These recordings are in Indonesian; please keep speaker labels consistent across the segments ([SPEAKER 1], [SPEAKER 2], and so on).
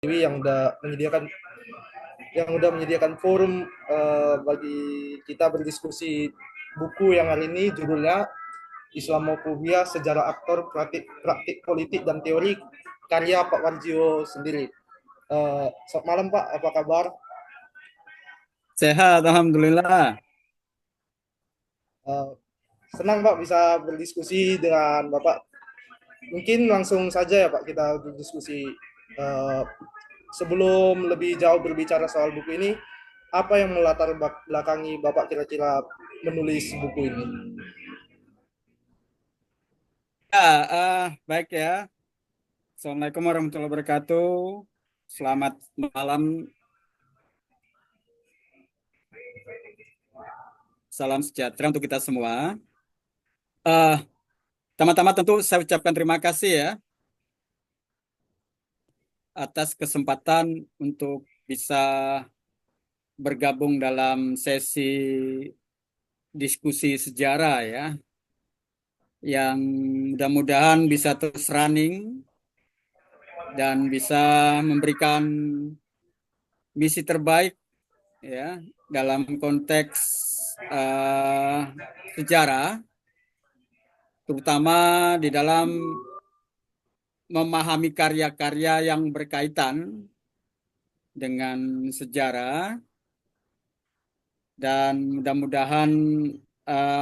[SPEAKER 1] yang udah menyediakan forum bagi kita berdiskusi buku yang hari ini judulnya Islamophobia, Sejarah Aktor, Praktik, Praktik Politik dan Teori, karya Pak Warjio sendiri. Selamat malam Pak, apa kabar?
[SPEAKER 2] Sehat, Alhamdulillah.
[SPEAKER 1] Uh, Senang Pak bisa berdiskusi dengan Bapak. Mungkin langsung saja ya Pak kita berdiskusi. Uh, Sebelum lebih jauh berbicara soal buku ini, apa yang melatar belakangi Bapak kira-kira menulis buku ini?
[SPEAKER 2] Ya, baik ya. Assalamualaikum warahmatullahi wabarakatuh. Selamat malam. Salam sejahtera untuk kita semua. Eh, Pertama-tama tentu saya ucapkan terima kasih ya atas kesempatan untuk bisa bergabung dalam sesi diskusi sejarah ya, yang mudah-mudahan bisa terus running dan bisa memberikan misi terbaik ya dalam konteks eh, sejarah, terutama di dalam memahami karya-karya yang berkaitan dengan sejarah, dan mudah-mudahan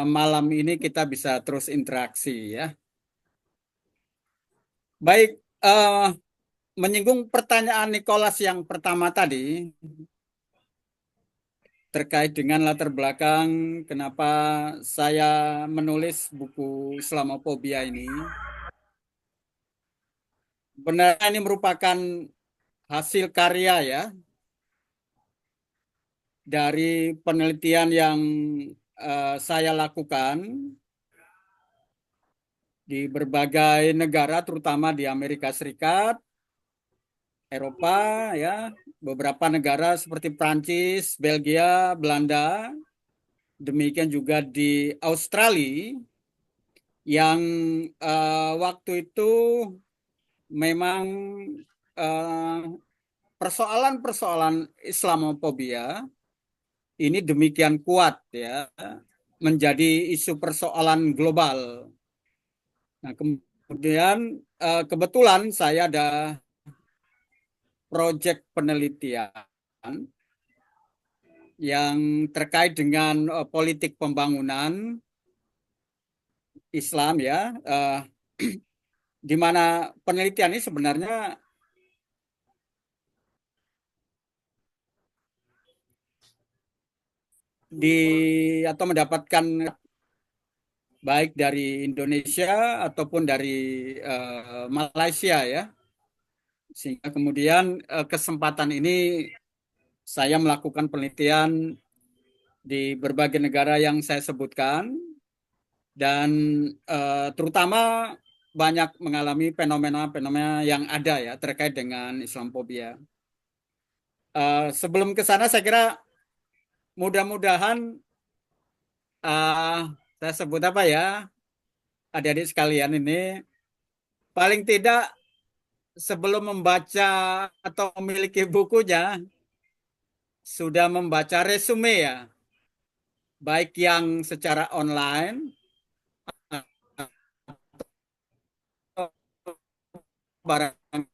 [SPEAKER 2] malam ini kita bisa terus interaksi ya. Baik, menyinggung pertanyaan Nicholas yang pertama tadi terkait dengan latar belakang kenapa saya menulis buku Islamophobia ini. Benar, ini merupakan hasil karya ya dari penelitian yang saya lakukan di berbagai negara, terutama di Amerika Serikat, Eropa, ya, beberapa negara seperti Prancis, Belgia, Belanda, demikian juga di Australia, yang waktu itu memang eh, persoalan-persoalan Islamophobia ini demikian kuat ya menjadi isu persoalan global. Nah, kemudian kebetulan saya ada proyek penelitian yang terkait dengan politik pembangunan Islam ya, di mana penelitian ini sebenarnya di atau mendapatkan baik dari Indonesia ataupun dari Malaysia ya, sehingga kemudian kesempatan ini saya melakukan penelitian di berbagai negara yang saya sebutkan, dan terutama banyak mengalami fenomena-fenomena yang ada ya terkait dengan Islamophobia. Sebelum ke sana, saya kira mudah-mudahan uh, saya sebut apa ya, adik-adik sekalian ini paling tidak sebelum membaca atau memiliki bukunya sudah membaca resume ya, baik yang secara online atau barangkali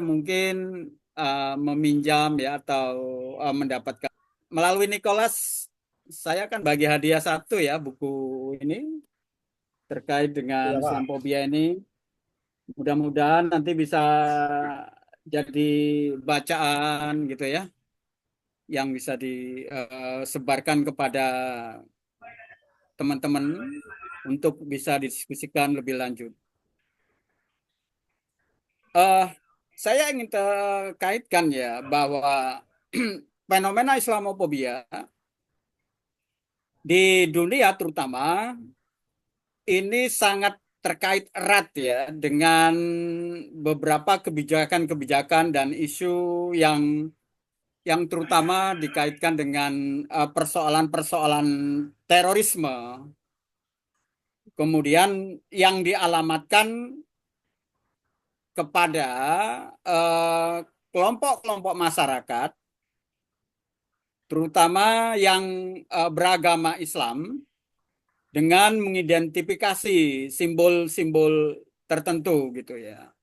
[SPEAKER 2] mungkin meminjam ya atau mendapatkan melalui Nicholas. Saya kan bagi hadiah satu ya buku ini terkait dengan
[SPEAKER 1] Ya Pak.
[SPEAKER 2] Islamophobia ini. Mudah-mudahan nanti bisa jadi bacaan gitu ya, yang bisa disebarkan kepada teman-teman untuk bisa didiskusikan lebih lanjut. Eh, saya ingin kaitkan ya bahwa fenomena Islamophobia di dunia terutama ini sangat terkait erat ya dengan beberapa kebijakan-kebijakan dan isu yang terutama dikaitkan dengan persoalan-persoalan terorisme, kemudian yang dialamatkan kepada kelompok-kelompok masyarakat, terutama yang beragama Islam, dengan mengidentifikasi simbol-simbol tertentu gitu ya.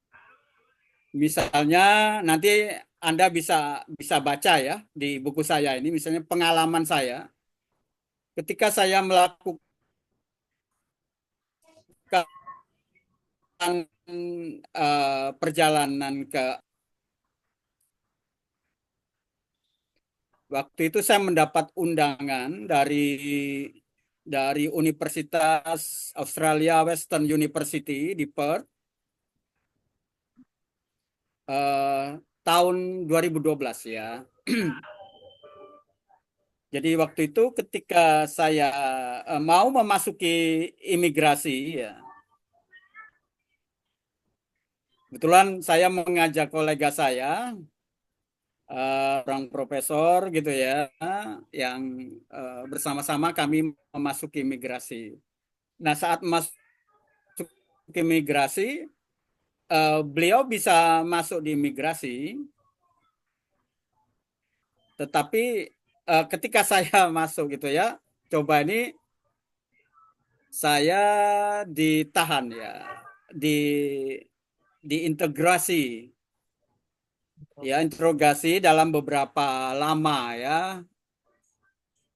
[SPEAKER 2] Misalnya nanti Anda bisa baca ya di buku saya ini, misalnya pengalaman saya ketika saya melakukan perjalanan ke waktu itu saya mendapat undangan dari Universitas Australia Western University di Perth tahun 2012 ya. Jadi waktu itu ketika saya mau memasuki imigrasi ya, kebetulan saya mengajak kolega saya, orang profesor gitu ya, yang bersama-sama kami memasuki imigrasi. Nah, saat masuk imigrasi, beliau bisa masuk di imigrasi, tetapi ketika saya masuk gitu ya, coba ini saya ditahan ya, di diintegrasi ya, interogasi dalam beberapa lama ya.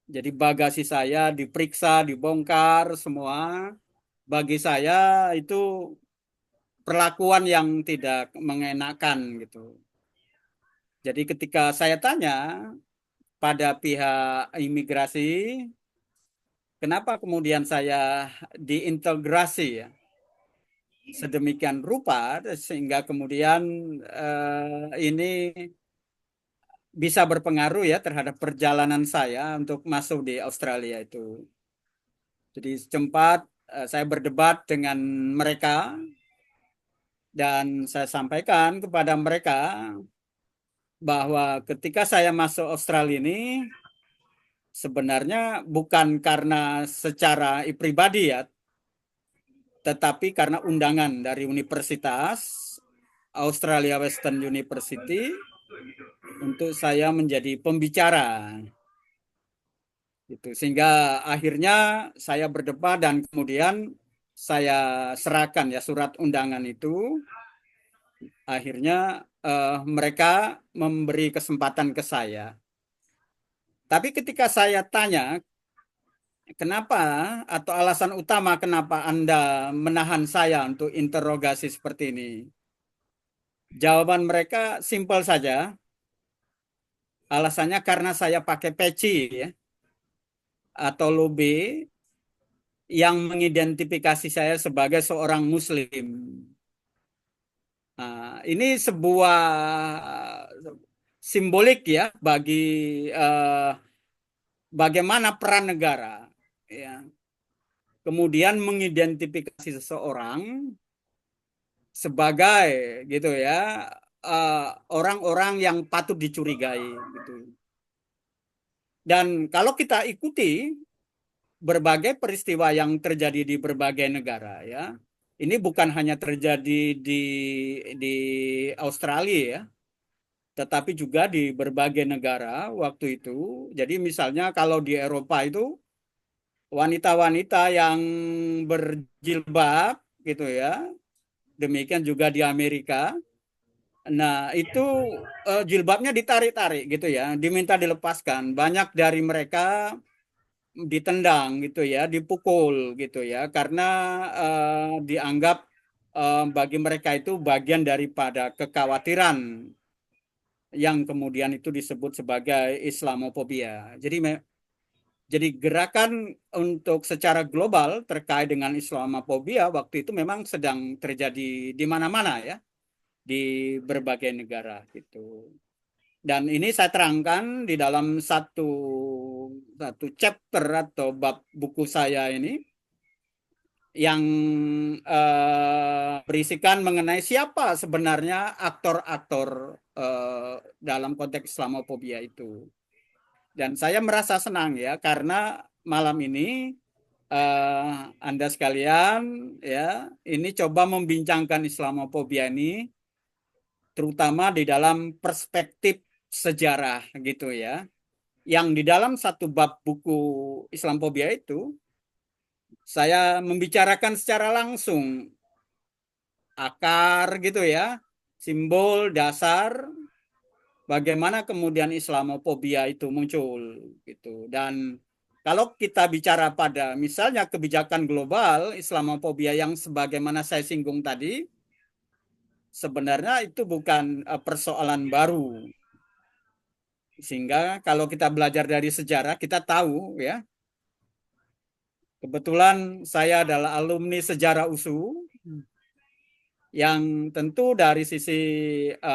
[SPEAKER 2] Jadi bagasi saya diperiksa, dibongkar semua. Bagi saya itu perlakuan yang tidak mengenakan gitu. Jadi ketika saya tanya pada pihak imigrasi, kenapa kemudian saya diintegrasi ya sedemikian rupa sehingga kemudian ini bisa berpengaruh ya terhadap perjalanan saya untuk masuk di Australia itu. Jadi sempat saya berdebat dengan mereka dan saya sampaikan kepada mereka bahwa ketika saya masuk Australia ini sebenarnya bukan karena secara pribadi ya, tetapi karena undangan dari Universitas Australia Western University untuk saya menjadi pembicara. Gitu. Sehingga akhirnya saya berdebat dan kemudian saya serahkan ya surat undangan itu. Akhirnya mereka memberi kesempatan ke saya. Tapi ketika saya tanya, kenapa atau alasan utama kenapa Anda menahan saya untuk interogasi seperti ini? Jawaban mereka simpel saja. Alasannya karena saya pakai peci ya, atau lobe yang mengidentifikasi saya sebagai seorang Muslim. Nah, ini sebuah simbolik ya bagi bagaimana peran negara ya kemudian mengidentifikasi seseorang sebagai gitu ya orang-orang yang patut dicurigai gitu. Dan kalau kita ikuti berbagai peristiwa yang terjadi di berbagai negara ya, ini bukan hanya terjadi di Australia ya, tetapi juga di berbagai negara waktu itu. Jadi misalnya kalau di Eropa itu wanita-wanita yang berjilbab gitu ya, demikian juga di Amerika. Nah, itu jilbabnya ditarik-tarik gitu ya, diminta dilepaskan. Banyak dari mereka ditendang gitu ya, dipukul gitu ya, karena dianggap bagi mereka itu bagian daripada kekhawatiran yang kemudian itu disebut sebagai Islamofobia. Jadi gerakan untuk secara global terkait dengan Islamofobia waktu itu memang sedang terjadi di mana-mana ya, di berbagai negara gitu. Dan ini saya terangkan di dalam satu chapter atau bab buku saya ini yang berisikan mengenai siapa sebenarnya aktor-aktor dalam konteks Islamofobia itu. Dan saya merasa senang ya karena malam ini Anda sekalian ya ini coba membincangkan Islamofobia ini terutama di dalam perspektif sejarah gitu ya. Yang di dalam satu bab buku Islamophobia itu saya membicarakan secara langsung akar gitu ya, simbol dasar bagaimana kemudian Islamophobia itu muncul gitu. Dan kalau kita bicara pada misalnya kebijakan global Islamophobia yang sebagaimana saya singgung tadi, sebenarnya itu bukan persoalan baru. Sehingga kalau kita belajar dari sejarah, kita tahu ya, kebetulan saya adalah alumni sejarah USU yang tentu dari sisi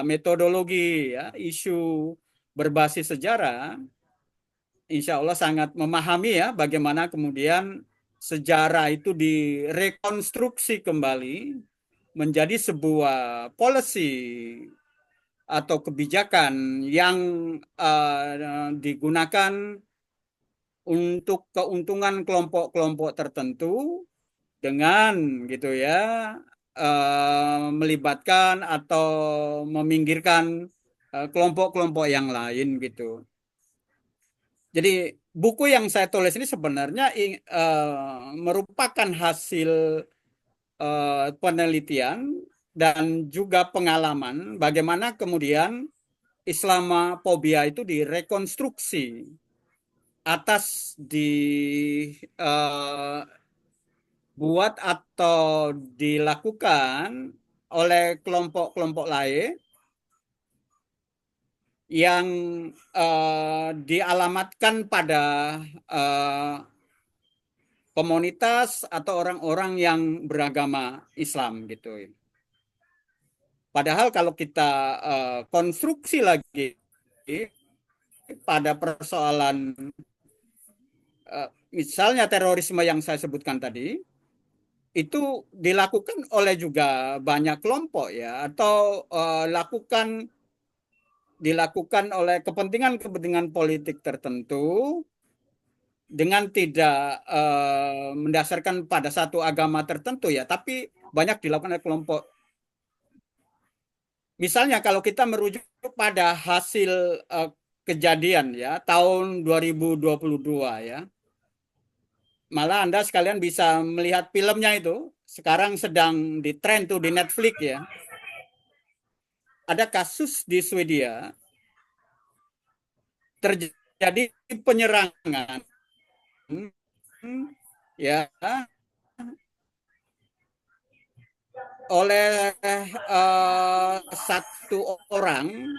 [SPEAKER 2] metodologi ya, isu berbasis sejarah, insya Allah sangat memahami ya bagaimana kemudian sejarah itu direkonstruksi kembali menjadi sebuah policy atau kebijakan yang digunakan untuk keuntungan kelompok-kelompok tertentu dengan gitu ya melibatkan atau meminggirkan kelompok-kelompok yang lain gitu. Jadi buku yang saya tulis ini sebenarnya merupakan hasil penelitian dan juga pengalaman bagaimana kemudian Islamophobia itu direkonstruksi atas dibuat atau dilakukan oleh kelompok-kelompok lain yang dialamatkan pada komunitas atau orang-orang yang beragama Islam gitu. Padahal kalau kita konstruksi lagi pada persoalan misalnya terorisme yang saya sebutkan tadi, itu dilakukan oleh juga banyak kelompok ya, atau dilakukan oleh kepentingan-kepentingan politik tertentu dengan tidak mendasarkan pada satu agama tertentu ya, tapi banyak dilakukan oleh kelompok. Misalnya kalau kita merujuk pada hasil kejadian ya tahun 2022 ya, malah Anda sekalian bisa melihat filmnya itu, sekarang sedang di tren tuh di Netflix ya. Ada kasus di Swedia terjadi penyerangan ya oleh satu orang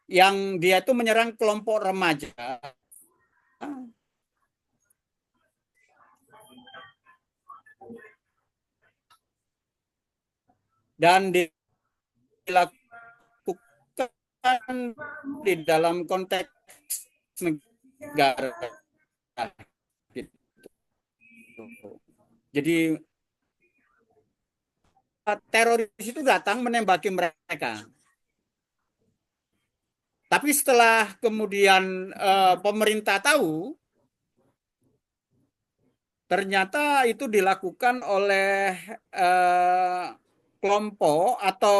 [SPEAKER 2] yang dia itu menyerang kelompok remaja dan dilakukan di dalam konteks negara gitu. Jadi teroris itu datang menembaki mereka. Tapi setelah kemudian pemerintah tahu, ternyata itu dilakukan oleh kelompok atau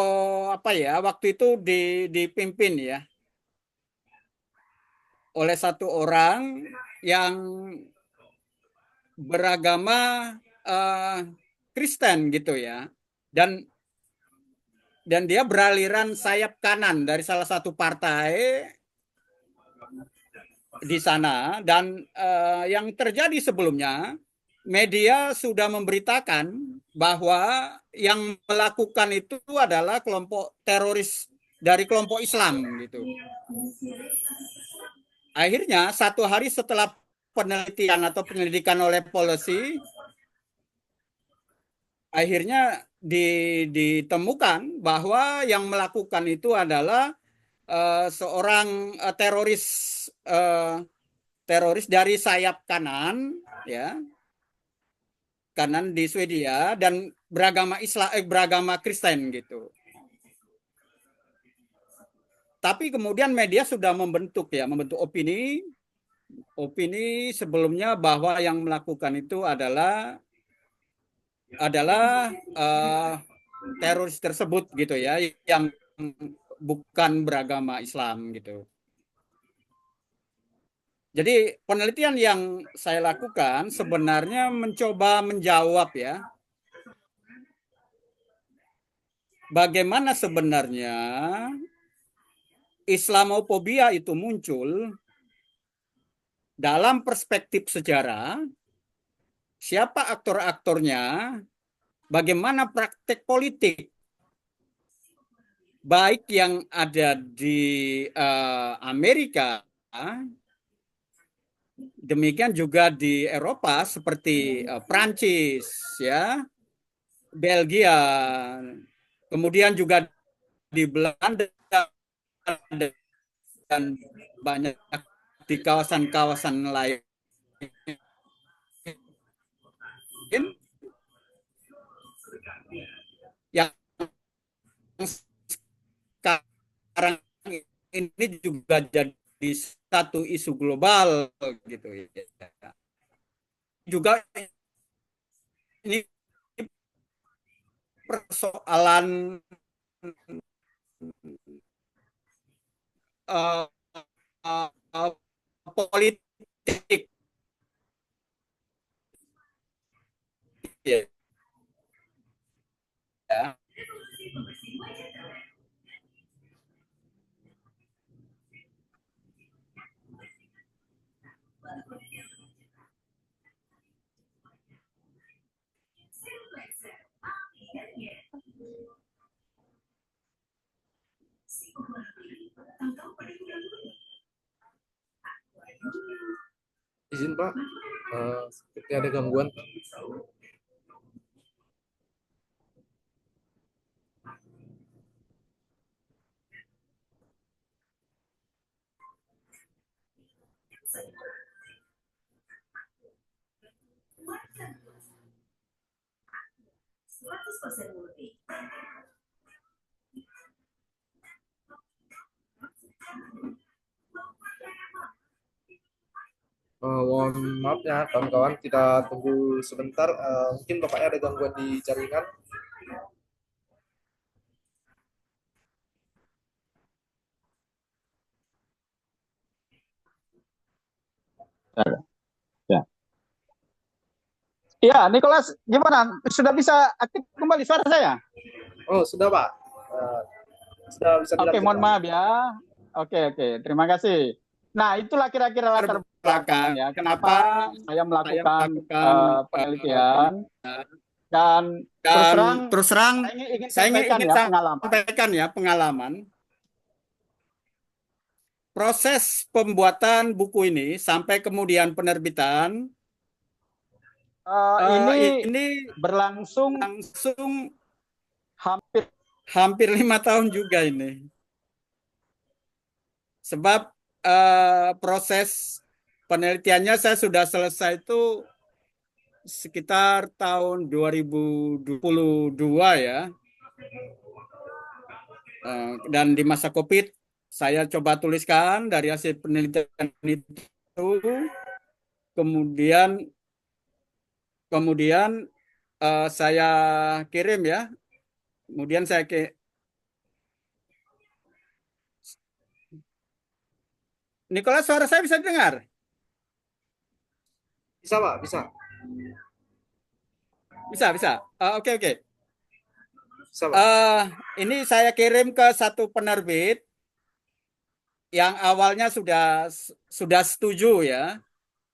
[SPEAKER 2] apa ya, waktu itu dipimpin ya oleh satu orang yang beragama Kristen gitu ya. Dan dia beraliran sayap kanan dari salah satu partai di sana. Dan yang terjadi sebelumnya, media sudah memberitakan bahwa yang melakukan itu adalah kelompok teroris dari kelompok Islam gitu. Akhirnya satu hari setelah penelitian atau penyelidikan oleh polisi, akhirnya ditemukan bahwa yang melakukan itu adalah seorang teroris dari sayap kanan ya, kanan di Swedia dan beragama Kristen gitu. Tapi kemudian media sudah membentuk opini sebelumnya bahwa yang melakukan itu adalah teroris tersebut gitu ya, yang bukan beragama Islam gitu. Jadi penelitian yang saya lakukan sebenarnya mencoba menjawab ya, bagaimana sebenarnya Islamofobia itu muncul dalam perspektif sejarah, siapa aktor-aktornya, bagaimana praktek politik, baik yang ada di Amerika, demikian juga di Eropa seperti Prancis, ya, Belgia, kemudian juga di Belanda dan banyak di kawasan-kawasan lain yang sekarang ini juga jadi satu isu global gitu ya. Juga ini persoalan uh, uh, politik ya.
[SPEAKER 1] Izin Pak, seperti ada gangguan. Mohon maaf ya kawan-kawan, kita tunggu sebentar. Mungkin Bapaknya ada gangguan di jaringan.
[SPEAKER 3] Ya. Iya, Nicholas, gimana? Sudah bisa aktif kembali suara saya?
[SPEAKER 1] Oh, sudah Pak. Sudah bisa
[SPEAKER 3] Oke, mohon
[SPEAKER 1] dilanjutkan.
[SPEAKER 3] maaf ya. Oke, terima kasih. Nah, itulah kira-kira latar belakang ya. Kenapa saya melakukan penelitian dan terus terang saya ingin sampaikan ya
[SPEAKER 2] pengalaman. Proses pembuatan buku ini sampai kemudian penerbitan
[SPEAKER 3] ini berlangsung
[SPEAKER 2] hampir 5 tahun juga ini. Sebab proses penelitiannya saya sudah selesai itu sekitar tahun 2022 ya. Dan di masa COVID saya coba tuliskan dari hasil penelitian itu, kemudian saya kirim ya. Kemudian saya Nicholas, suara saya bisa dengar?
[SPEAKER 1] Bisa Pak, bisa.
[SPEAKER 2] Bisa. Oke.
[SPEAKER 1] Bisa Pak.
[SPEAKER 2] Ini saya kirim ke satu penerbit yang awalnya sudah setuju ya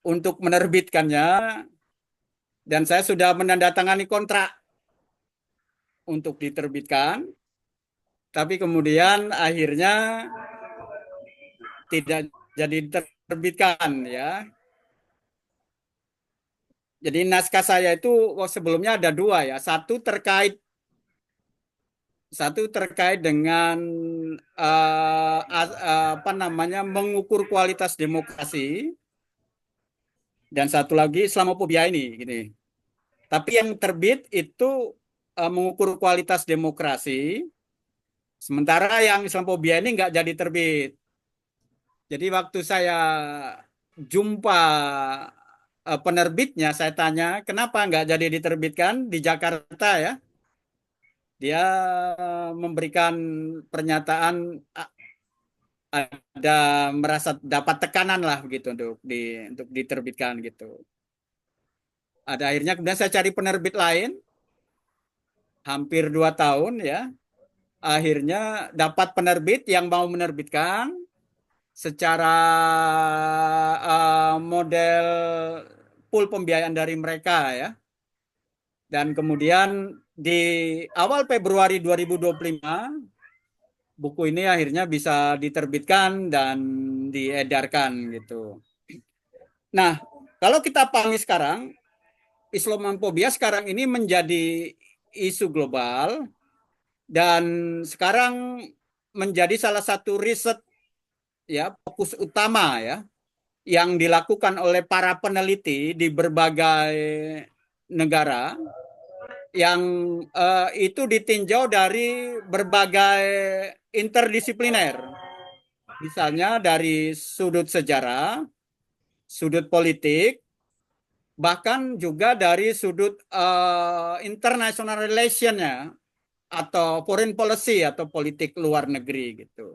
[SPEAKER 2] untuk menerbitkannya, dan saya sudah menandatangani kontrak untuk diterbitkan, tapi kemudian akhirnya tidak jadi diterbitkan ya. Jadi naskah saya itu sebelumnya ada dua ya, satu terkait dengan mengukur kualitas demokrasi, dan satu lagi Islamophobia ini gini. Tapi yang terbit itu mengukur kualitas demokrasi, sementara yang Islamophobia ini nggak jadi terbit. Jadi waktu saya jumpa penerbitnya, saya tanya kenapa nggak jadi diterbitkan di Jakarta ya. dia memberikan pernyataan ada merasa dapat tekanan lah begitu untuk diterbitkan gitu. Ada akhirnya kemudian saya cari penerbit lain, hampir 2 tahun ya. Akhirnya dapat penerbit yang mau menerbitkan secara model pool pembiayaan dari mereka ya. Dan kemudian di awal Februari 2025 buku ini akhirnya bisa diterbitkan dan diedarkan gitu. Nah, kalau kita pahami sekarang, Islamophobia sekarang ini menjadi isu global dan sekarang menjadi salah satu riset ya, fokus utama ya yang dilakukan oleh para peneliti di berbagai negara yang itu ditinjau dari berbagai interdisipliner. Misalnya dari sudut sejarah, sudut politik, bahkan juga dari sudut international relation-nya atau foreign policy atau politik luar negeri gitu.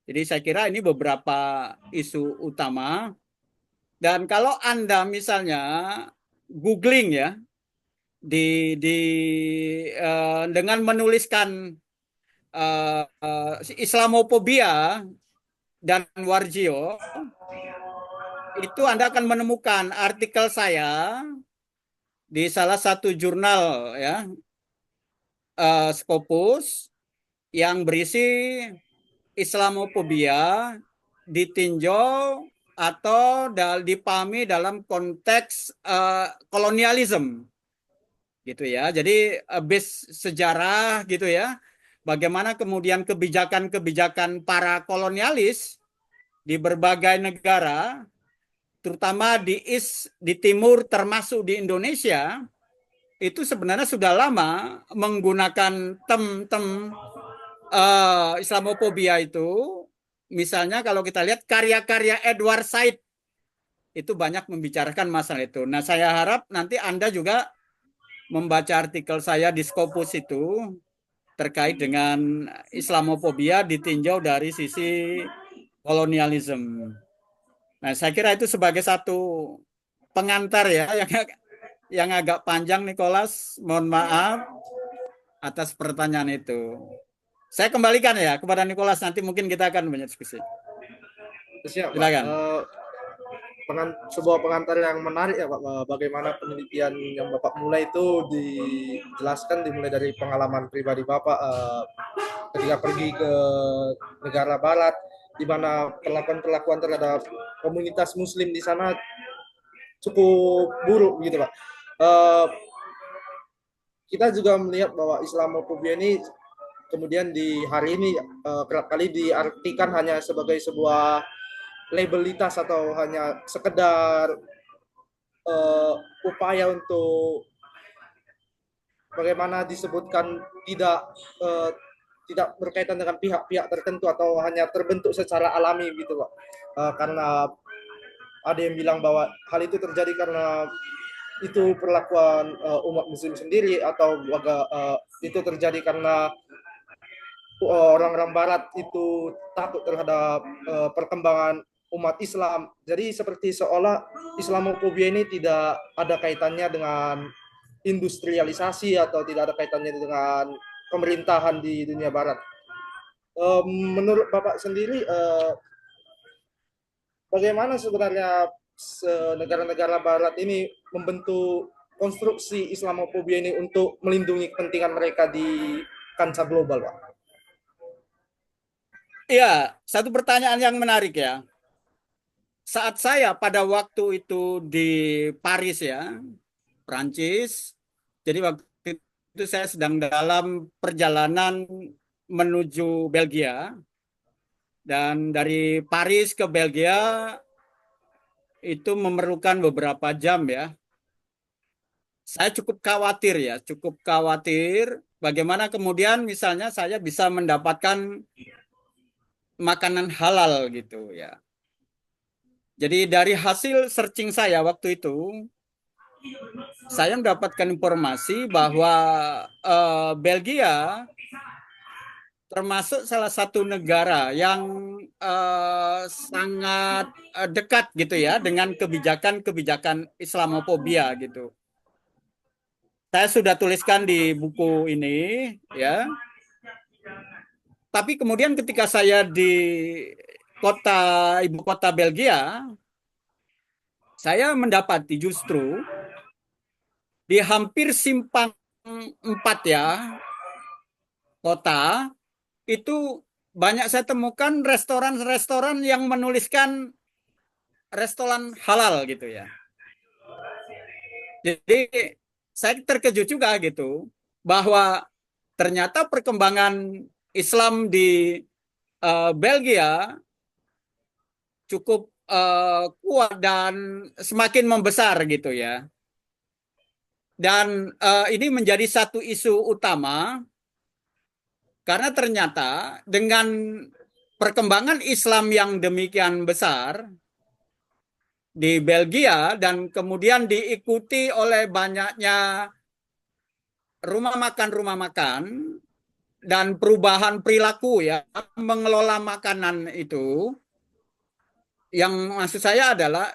[SPEAKER 2] Jadi saya kira ini beberapa isu utama. Dan kalau Anda misalnya googling ya dengan menuliskan Islamophobia dan Warjio, itu Anda akan menemukan artikel saya di salah satu jurnal ya, Scopus, yang berisi Islamophobia ditinjau atau dipahami dalam konteks kolonialisme gitu ya. Jadi base sejarah gitu ya. Bagaimana kemudian kebijakan-kebijakan para kolonialis di berbagai negara, terutama di timur termasuk di Indonesia, itu sebenarnya sudah lama menggunakan tem Islamophobia itu. Misalnya kalau kita lihat karya-karya Edward Said itu banyak membicarakan masalah itu. Nah, saya harap nanti Anda juga membaca artikel saya di Scopus itu terkait dengan Islamophobia ditinjau dari sisi kolonialisme. Nah, saya kira itu sebagai satu pengantar ya yang agak panjang, Nicholas. Mohon maaf atas pertanyaan itu. Saya kembalikan ya kepada Nicholas, nanti mungkin kita akan banyak diskusi.
[SPEAKER 1] Siap, Pak.
[SPEAKER 2] Silakan.
[SPEAKER 1] Sebuah pengantar yang menarik ya Pak, bagaimana penelitian yang Bapak mulai itu dijelaskan dimulai dari pengalaman pribadi Bapak ketika pergi ke negara barat, di mana perlakuan-perlakuan terhadap komunitas muslim di sana cukup buruk gitu Pak. Kita juga melihat bahwa Islamophobia ini kemudian di hari ini kerap kali diartikan hanya sebagai sebuah labelitas atau hanya sekedar upaya untuk bagaimana disebutkan tidak berkaitan dengan pihak-pihak tertentu atau hanya terbentuk secara alami gitu Pak. Karena ada yang bilang bahwa hal itu terjadi karena itu perlakuan umat muslim sendiri atau itu terjadi karena orang-orang barat itu takut terhadap perkembangan umat Islam. Jadi seperti seolah Islamophobia ini tidak ada kaitannya dengan industrialisasi atau tidak ada kaitannya dengan pemerintahan di dunia barat. Menurut Bapak sendiri, bagaimana sebenarnya negara-negara barat ini membentuk konstruksi Islamophobia ini untuk melindungi kepentingan mereka di kancah global, Pak?
[SPEAKER 2] Iya, satu pertanyaan yang menarik ya. Saat saya pada waktu itu di Paris ya, Prancis, jadi waktu itu saya sedang dalam perjalanan menuju Belgia, dan dari Paris ke Belgia itu memerlukan beberapa jam ya. Saya cukup khawatir bagaimana kemudian misalnya saya bisa mendapatkan makanan halal gitu ya. Jadi dari hasil searching saya waktu itu, saya mendapatkan informasi bahwa Belgia termasuk salah satu negara yang sangat dekat gitu ya dengan kebijakan-kebijakan Islamofobia gitu. Saya sudah tuliskan di buku ini ya. Tapi kemudian ketika saya di ibu kota Belgia, saya mendapati justru di hampir simpang 4 ya kota itu banyak saya temukan restoran-restoran yang menuliskan restoran halal gitu ya. Jadi saya terkejut juga gitu bahwa ternyata perkembangan Islam di Belgia cukup kuat dan semakin membesar gitu ya. Dan ini menjadi satu isu utama karena ternyata dengan perkembangan Islam yang demikian besar di Belgia dan kemudian diikuti oleh banyaknya rumah makan dan perubahan perilaku ya mengelola makanan itu, yang maksud saya adalah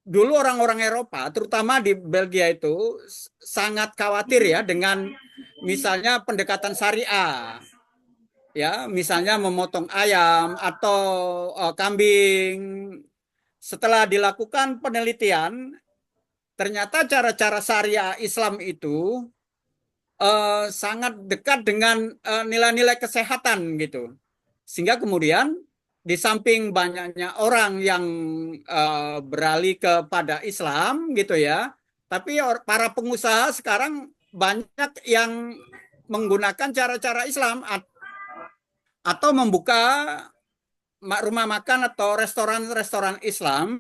[SPEAKER 2] dulu orang-orang Eropa terutama di Belgia itu sangat khawatir ya dengan misalnya pendekatan syariah ya, misalnya memotong ayam atau kambing. Setelah dilakukan penelitian, ternyata cara-cara syariah Islam itu sangat dekat dengan nilai-nilai kesehatan gitu. Sehingga kemudian di samping banyaknya orang yang beralih kepada Islam gitu ya, tapi para pengusaha sekarang banyak yang menggunakan cara-cara Islam atau membuka rumah makan atau restoran-restoran Islam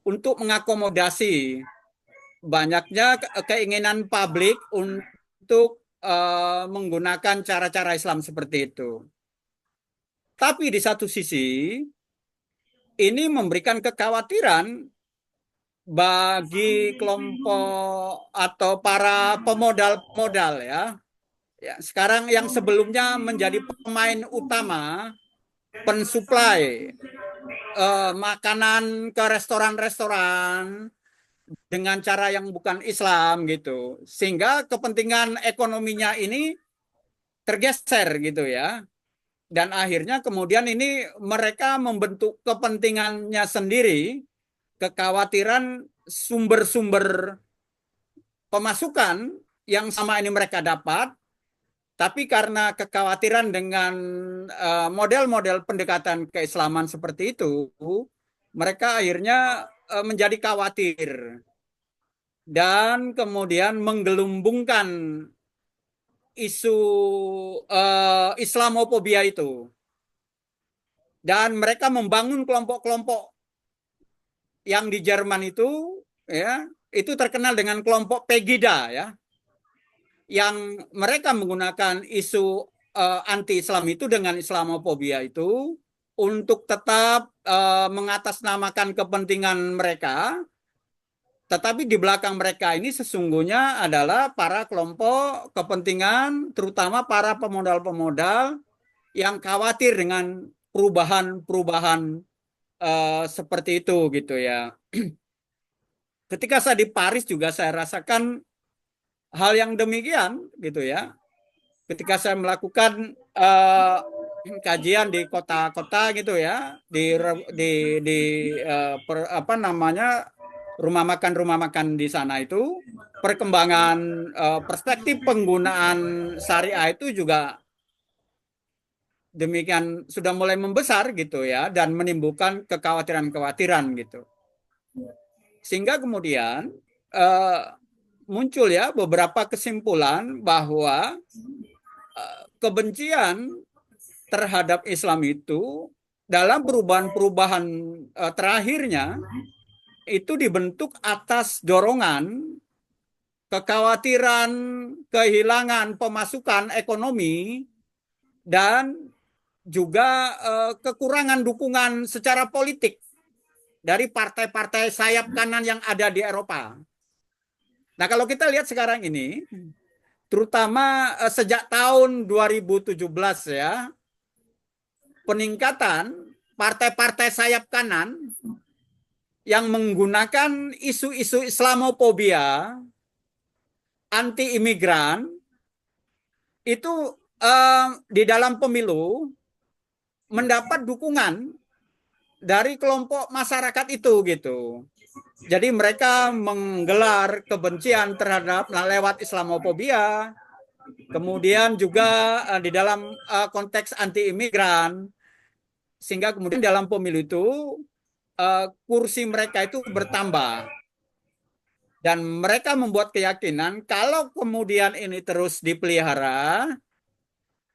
[SPEAKER 2] untuk mengakomodasi banyaknya keinginan publik untuk menggunakan cara-cara Islam seperti itu. Tapi di satu sisi, ini memberikan kekhawatiran bagi kelompok atau para pemodal-pemodal ya. Ya, sekarang yang sebelumnya menjadi pemain utama pensuplai makanan ke restoran-restoran dengan cara yang bukan Islam gitu. Sehingga kepentingan ekonominya ini tergeser gitu ya. Dan akhirnya kemudian ini mereka membentuk kepentingannya sendiri, kekhawatiran sumber-sumber pemasukan yang sama ini mereka dapat, tapi karena kekhawatiran dengan model-model pendekatan keislaman seperti itu, mereka akhirnya menjadi khawatir dan kemudian menggelumbungkan isu Islamofobia itu. Dan mereka membangun kelompok-kelompok yang di Jerman itu ya, itu terkenal dengan kelompok Pegida ya. Yang mereka menggunakan isu anti-Islam itu dengan Islamofobia itu untuk tetap mengatasnamakan kepentingan mereka. Tetapi di belakang mereka ini sesungguhnya adalah para kelompok kepentingan, terutama para pemodal-pemodal yang khawatir dengan perubahan-perubahan seperti itu gitu ya. Ketika saya di Paris juga saya rasakan hal yang demikian gitu ya. Ketika saya melakukan kajian di kota-kota gitu ya, apa namanya rumah makan di sana itu, perkembangan perspektif penggunaan syariah itu juga demikian sudah mulai membesar gitu ya, dan menimbulkan kekhawatiran-kekhawatiran gitu. Sehingga kemudian muncul ya beberapa kesimpulan bahwa kebencian terhadap Islam itu dalam perubahan-perubahan terakhirnya itu dibentuk atas dorongan kekhawatiran kehilangan pemasukan ekonomi dan juga kekurangan dukungan secara politik dari partai-partai sayap kanan yang ada di Eropa. Nah, kalau kita lihat sekarang ini, terutama sejak tahun 2017 ya, peningkatan partai-partai sayap kanan yang menggunakan isu-isu Islamofobia, anti imigran itu di dalam pemilu mendapat dukungan dari kelompok masyarakat itu gitu. Jadi mereka menggelar kebencian terhadap lewat Islamofobia, kemudian juga di dalam konteks anti imigran, sehingga kemudian dalam pemilu itu kursi mereka itu bertambah. Dan mereka membuat keyakinan kalau kemudian ini terus dipelihara,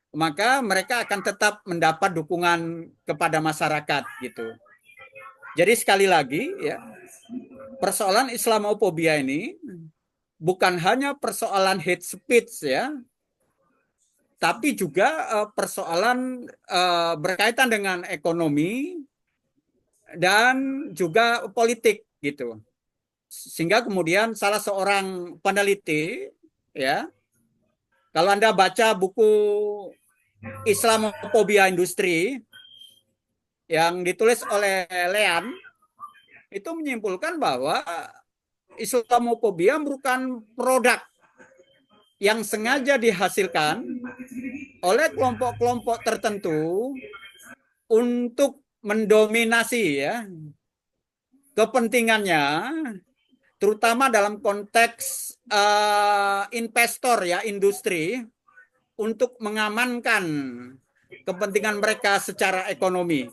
[SPEAKER 2] maka mereka akan tetap mendapat dukungan kepada masyarakat gitu. Jadi sekali lagi ya, persoalan Islamofobia ini bukan hanya persoalan hate speech ya, tapi juga persoalan berkaitan dengan ekonomi dan juga politik gitu. Sehingga kemudian salah seorang peneliti ya, kalau Anda baca buku Islamofobia Industri yang ditulis oleh Lean, itu menyimpulkan bahwa Islamofobia merupakan produk yang sengaja dihasilkan oleh kelompok-kelompok tertentu untuk mendominasi ya kepentingannya, terutama dalam konteks investor ya, industri, untuk mengamankan kepentingan mereka secara ekonomi.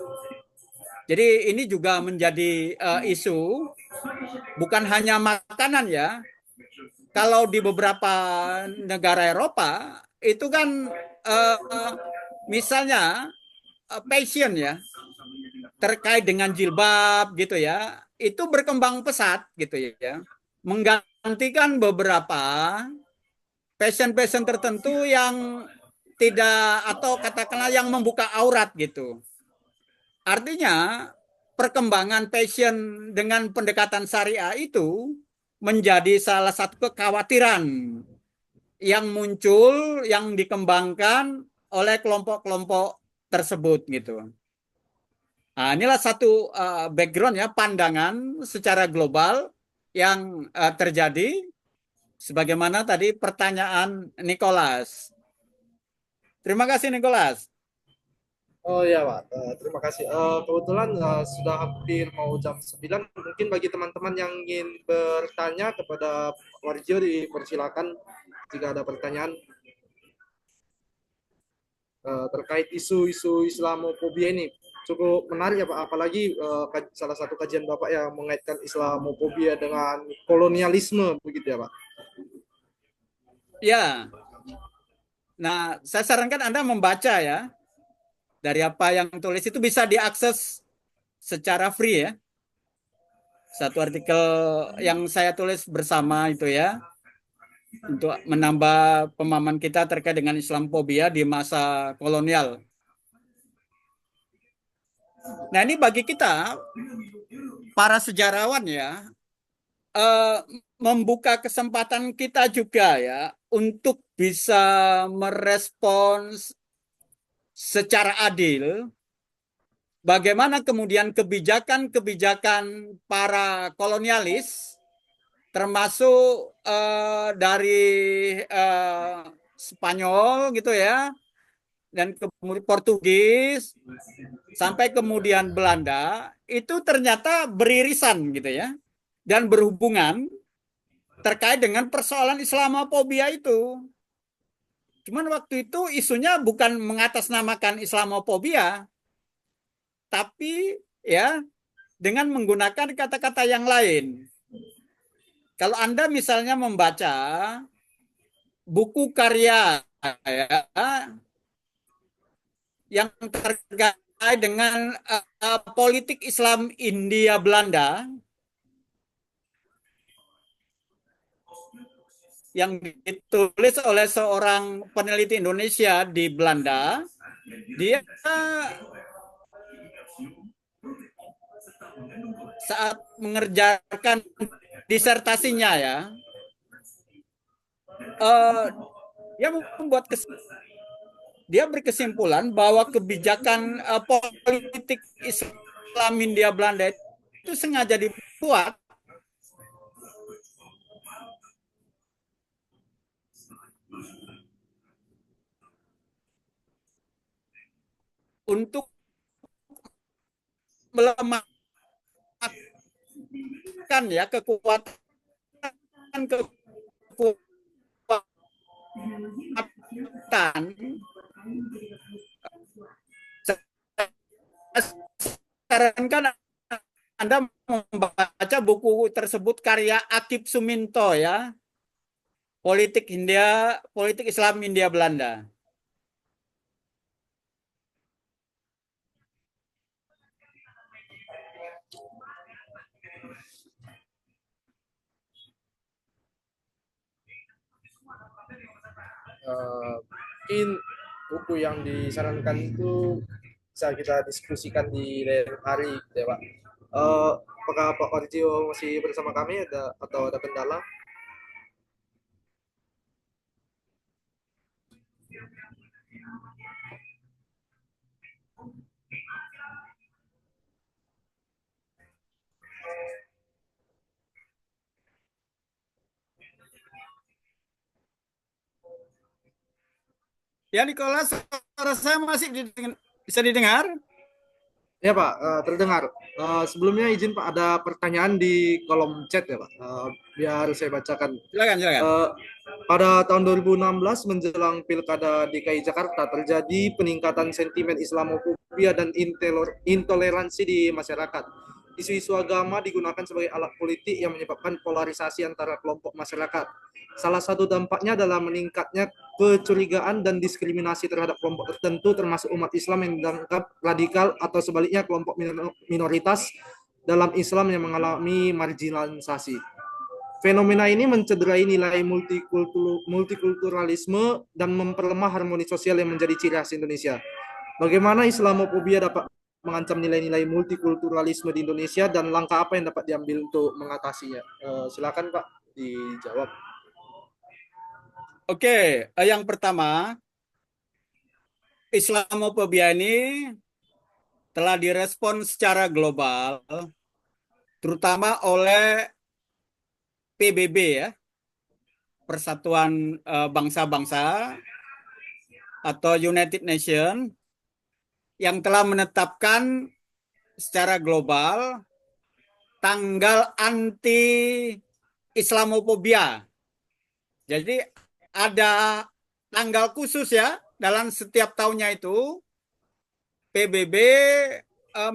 [SPEAKER 2] Jadi ini juga menjadi isu, bukan hanya makanan ya. Kalau di beberapa negara Eropa itu kan misalnya passion ya terkait dengan jilbab gitu ya, itu berkembang pesat gitu ya, menggantikan beberapa passion tertentu yang tidak, atau katakanlah yang membuka aurat gitu. Artinya perkembangan passion dengan pendekatan syariah itu menjadi salah satu kekhawatiran yang muncul, yang dikembangkan oleh kelompok-kelompok tersebut gitu. Nah, inilah satu background ya, pandangan secara global yang terjadi, sebagaimana tadi pertanyaan Nicholas. Terima kasih Nicholas.
[SPEAKER 1] Oh ya Pak, terima kasih. Kebetulan sudah hampir mau jam 9. Mungkin bagi teman-teman yang ingin bertanya kepada Warjo, dipersilakan jika ada pertanyaan terkait isu-isu Islamofobia ini. Cukup menarik ya Pak, apalagi salah satu kajian Bapak yang mengaitkan Islamofobia dengan kolonialisme begitu ya Pak.
[SPEAKER 2] Ya, nah saya sarankan Anda membaca ya. Dari apa yang tulis itu bisa diakses secara free ya. Satu artikel yang saya tulis bersama itu ya, untuk menambah pemahaman kita terkait dengan Islamofobia di masa kolonial. Nah ini bagi kita, para sejarawan ya, membuka kesempatan kita juga ya, untuk bisa merespons secara adil bagaimana kemudian kebijakan-kebijakan para kolonialis, termasuk dari Spanyol gitu ya, dan kemudian Portugis, sampai kemudian Belanda, itu ternyata beririsan gitu ya, dan berhubungan terkait dengan persoalan Islamofobia itu. Cuman waktu itu isunya bukan mengatasnamakan Islamofobia, tapi ya dengan menggunakan kata-kata yang lain. Kalau Anda misalnya membaca buku karya ya, yang terkait dengan politik Islam India Belanda, yang ditulis oleh seorang peneliti Indonesia di Belanda, dia saat mengerjakan disertasinya ya, dia membuat dia berkesimpulan bahwa kebijakan politik Islam Hindia Belanda itu sengaja dibuat untuk melemahkan ya kekuatan sarankan Anda membaca buku tersebut karya Akip Suminto ya, Politik Islam Hindia Belanda.
[SPEAKER 1] Mungkin buku yang disarankan itu bisa kita diskusikan di lain hari ya Pak. Apakah Pak Warjo masih bersama kami atau ada kendala?
[SPEAKER 2] Ya Nicholas, suara saya masih bisa didengar?
[SPEAKER 1] Ya Pak, terdengar. Sebelumnya izin Pak, ada pertanyaan di kolom chat ya Pak. Biar saya bacakan.
[SPEAKER 2] Silakan.
[SPEAKER 1] Pada tahun 2016 menjelang Pilkada DKI Jakarta terjadi peningkatan sentimen Islamofobia dan intoleransi di masyarakat. Isu-isu agama digunakan sebagai alat politik yang menyebabkan polarisasi antara kelompok masyarakat. Salah satu dampaknya adalah meningkatnya kecurigaan dan diskriminasi terhadap kelompok tertentu termasuk umat Islam yang dianggap radikal atau sebaliknya kelompok minoritas dalam Islam yang mengalami marginalisasi. Fenomena ini mencederai nilai multikulturalisme dan memperlemah harmoni sosial yang menjadi ciri khas Indonesia. Bagaimana Islamofobia dapat mengancam nilai-nilai multikulturalisme di Indonesia dan langkah apa yang dapat diambil untuk mengatasinya? Silakan Pak dijawab.
[SPEAKER 2] Oke, yang pertama, Islamofobia ini telah direspon secara global, terutama oleh PBB ya, Persatuan Bangsa-Bangsa atau United Nations, yang telah menetapkan secara global tanggal anti Islamofobia. Jadi ada tanggal khusus ya dalam setiap tahunnya itu PBB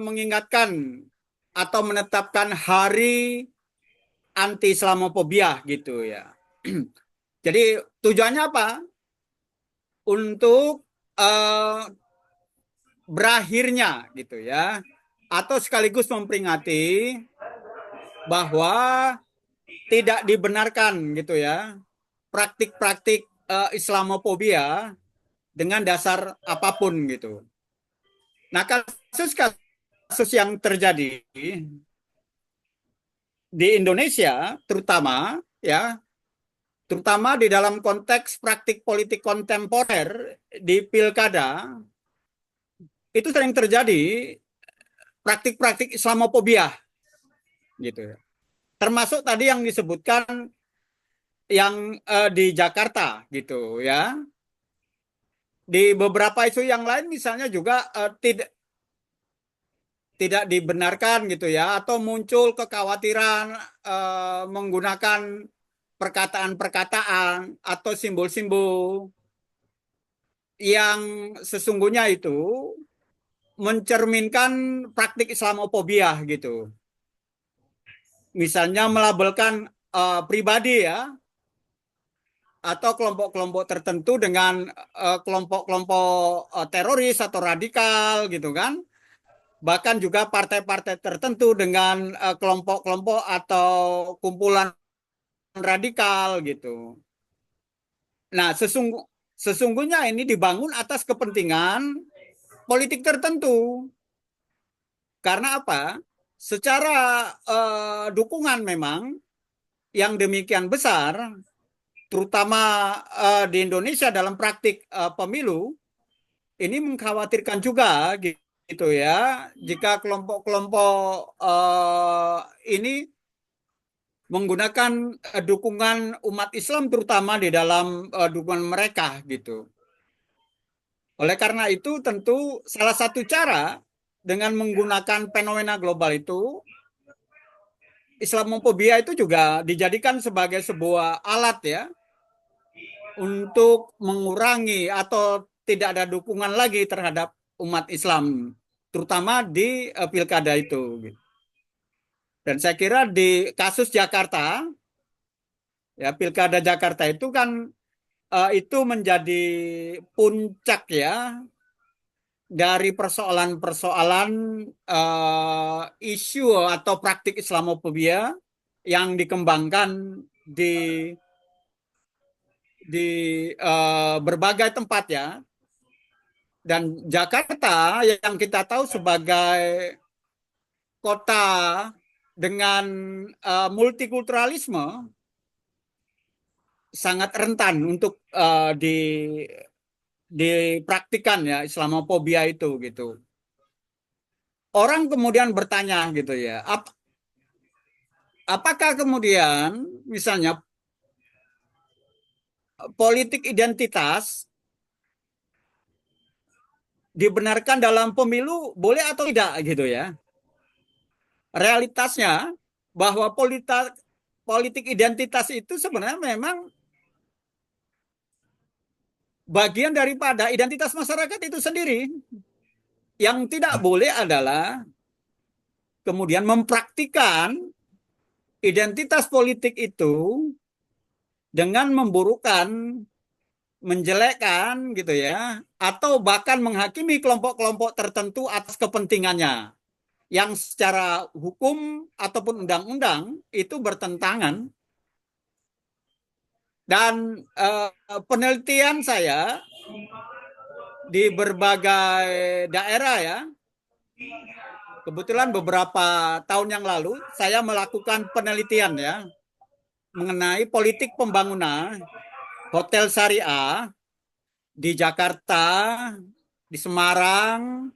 [SPEAKER 2] mengingatkan atau menetapkan hari anti Islamofobia gitu ya. Jadi tujuannya apa? Untuk berakhirnya gitu ya, atau sekaligus memperingati bahwa tidak dibenarkan gitu ya praktik-praktik Islamofobia dengan dasar apapun gitu. Nah, kasus yang terjadi di Indonesia terutama ya, terutama di dalam konteks praktik politik kontemporer di pilkada, itu sering terjadi praktik-praktik Islamofobia gitu. Termasuk tadi yang disebutkan yang di Jakarta gitu ya. Di beberapa isu yang lain misalnya juga tidak dibenarkan gitu ya, atau muncul kekhawatiran menggunakan perkataan-perkataan atau simbol-simbol yang sesungguhnya itu mencerminkan praktik Islamofobia gitu. Misalnya melabelkan pribadi ya, atau kelompok-kelompok tertentu dengan kelompok-kelompok teroris atau radikal gitu kan. Bahkan juga partai-partai tertentu dengan kelompok-kelompok atau kumpulan radikal gitu. Nah, sesungguhnya ini dibangun atas kepentingan politik tertentu. Karena apa? Secara dukungan memang yang demikian besar terutama di Indonesia dalam praktik pemilu, ini mengkhawatirkan juga gitu ya, jika kelompok-kelompok ini menggunakan dukungan umat Islam terutama di dalam dukungan mereka gitu. Oleh karena itu tentu salah satu cara dengan menggunakan fenomena global itu, Islamofobia itu juga dijadikan sebagai sebuah alat ya untuk mengurangi atau tidak ada dukungan lagi terhadap umat Islam, terutama di pilkada itu. Dan saya kira di kasus Jakarta, ya pilkada Jakarta itu kan itu menjadi puncak ya dari persoalan-persoalan isu atau praktik Islamofobia yang dikembangkan di berbagai tempat ya. Dan Jakarta yang kita tahu sebagai kota dengan multikulturalisme sangat rentan untuk dipraktikan ya Islamofobia itu gitu. Orang kemudian bertanya gitu ya, apakah kemudian misalnya politik identitas dibenarkan dalam pemilu boleh atau tidak gitu ya. Realitasnya bahwa politik identitas itu sebenarnya memang bagian daripada identitas masyarakat itu sendiri. Yang tidak boleh adalah kemudian mempraktikkan identitas politik itu dengan memburukan, menjelekkan gitu ya, atau bahkan menghakimi kelompok-kelompok tertentu atas kepentingannya yang secara hukum ataupun undang-undang itu bertentangan. Dan penelitian saya di berbagai daerah ya, kebetulan beberapa tahun yang lalu saya melakukan penelitian ya mengenai politik pembangunan hotel syariah di Jakarta, di Semarang,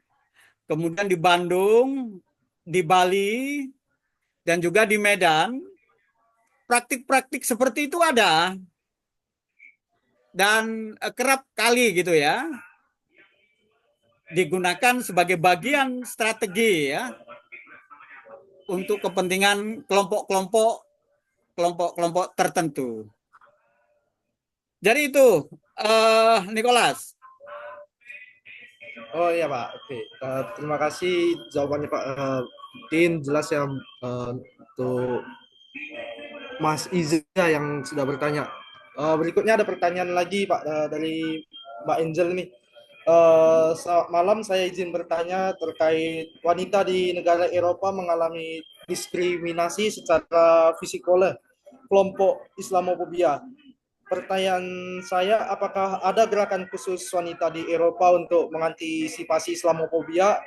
[SPEAKER 2] kemudian di Bandung, di Bali, dan juga di Medan. Praktik-praktik seperti itu ada dan kerap kali gitu ya digunakan sebagai bagian strategi ya untuk kepentingan kelompok-kelompok tertentu. Jadi itu Nicholas.
[SPEAKER 1] Oh iya Pak, oke. Terima kasih jawabannya Pak. Mungkin jelas ya untuk Mas Iza yang sudah bertanya. Berikutnya ada pertanyaan lagi Pak dari Mbak Angel nih. Selamat malam, saya izin bertanya terkait wanita di negara Eropa mengalami diskriminasi secara fisik oleh kelompok Islamofobia. Pertanyaan saya, apakah ada gerakan khusus wanita di Eropa untuk mengantisipasi Islamofobia?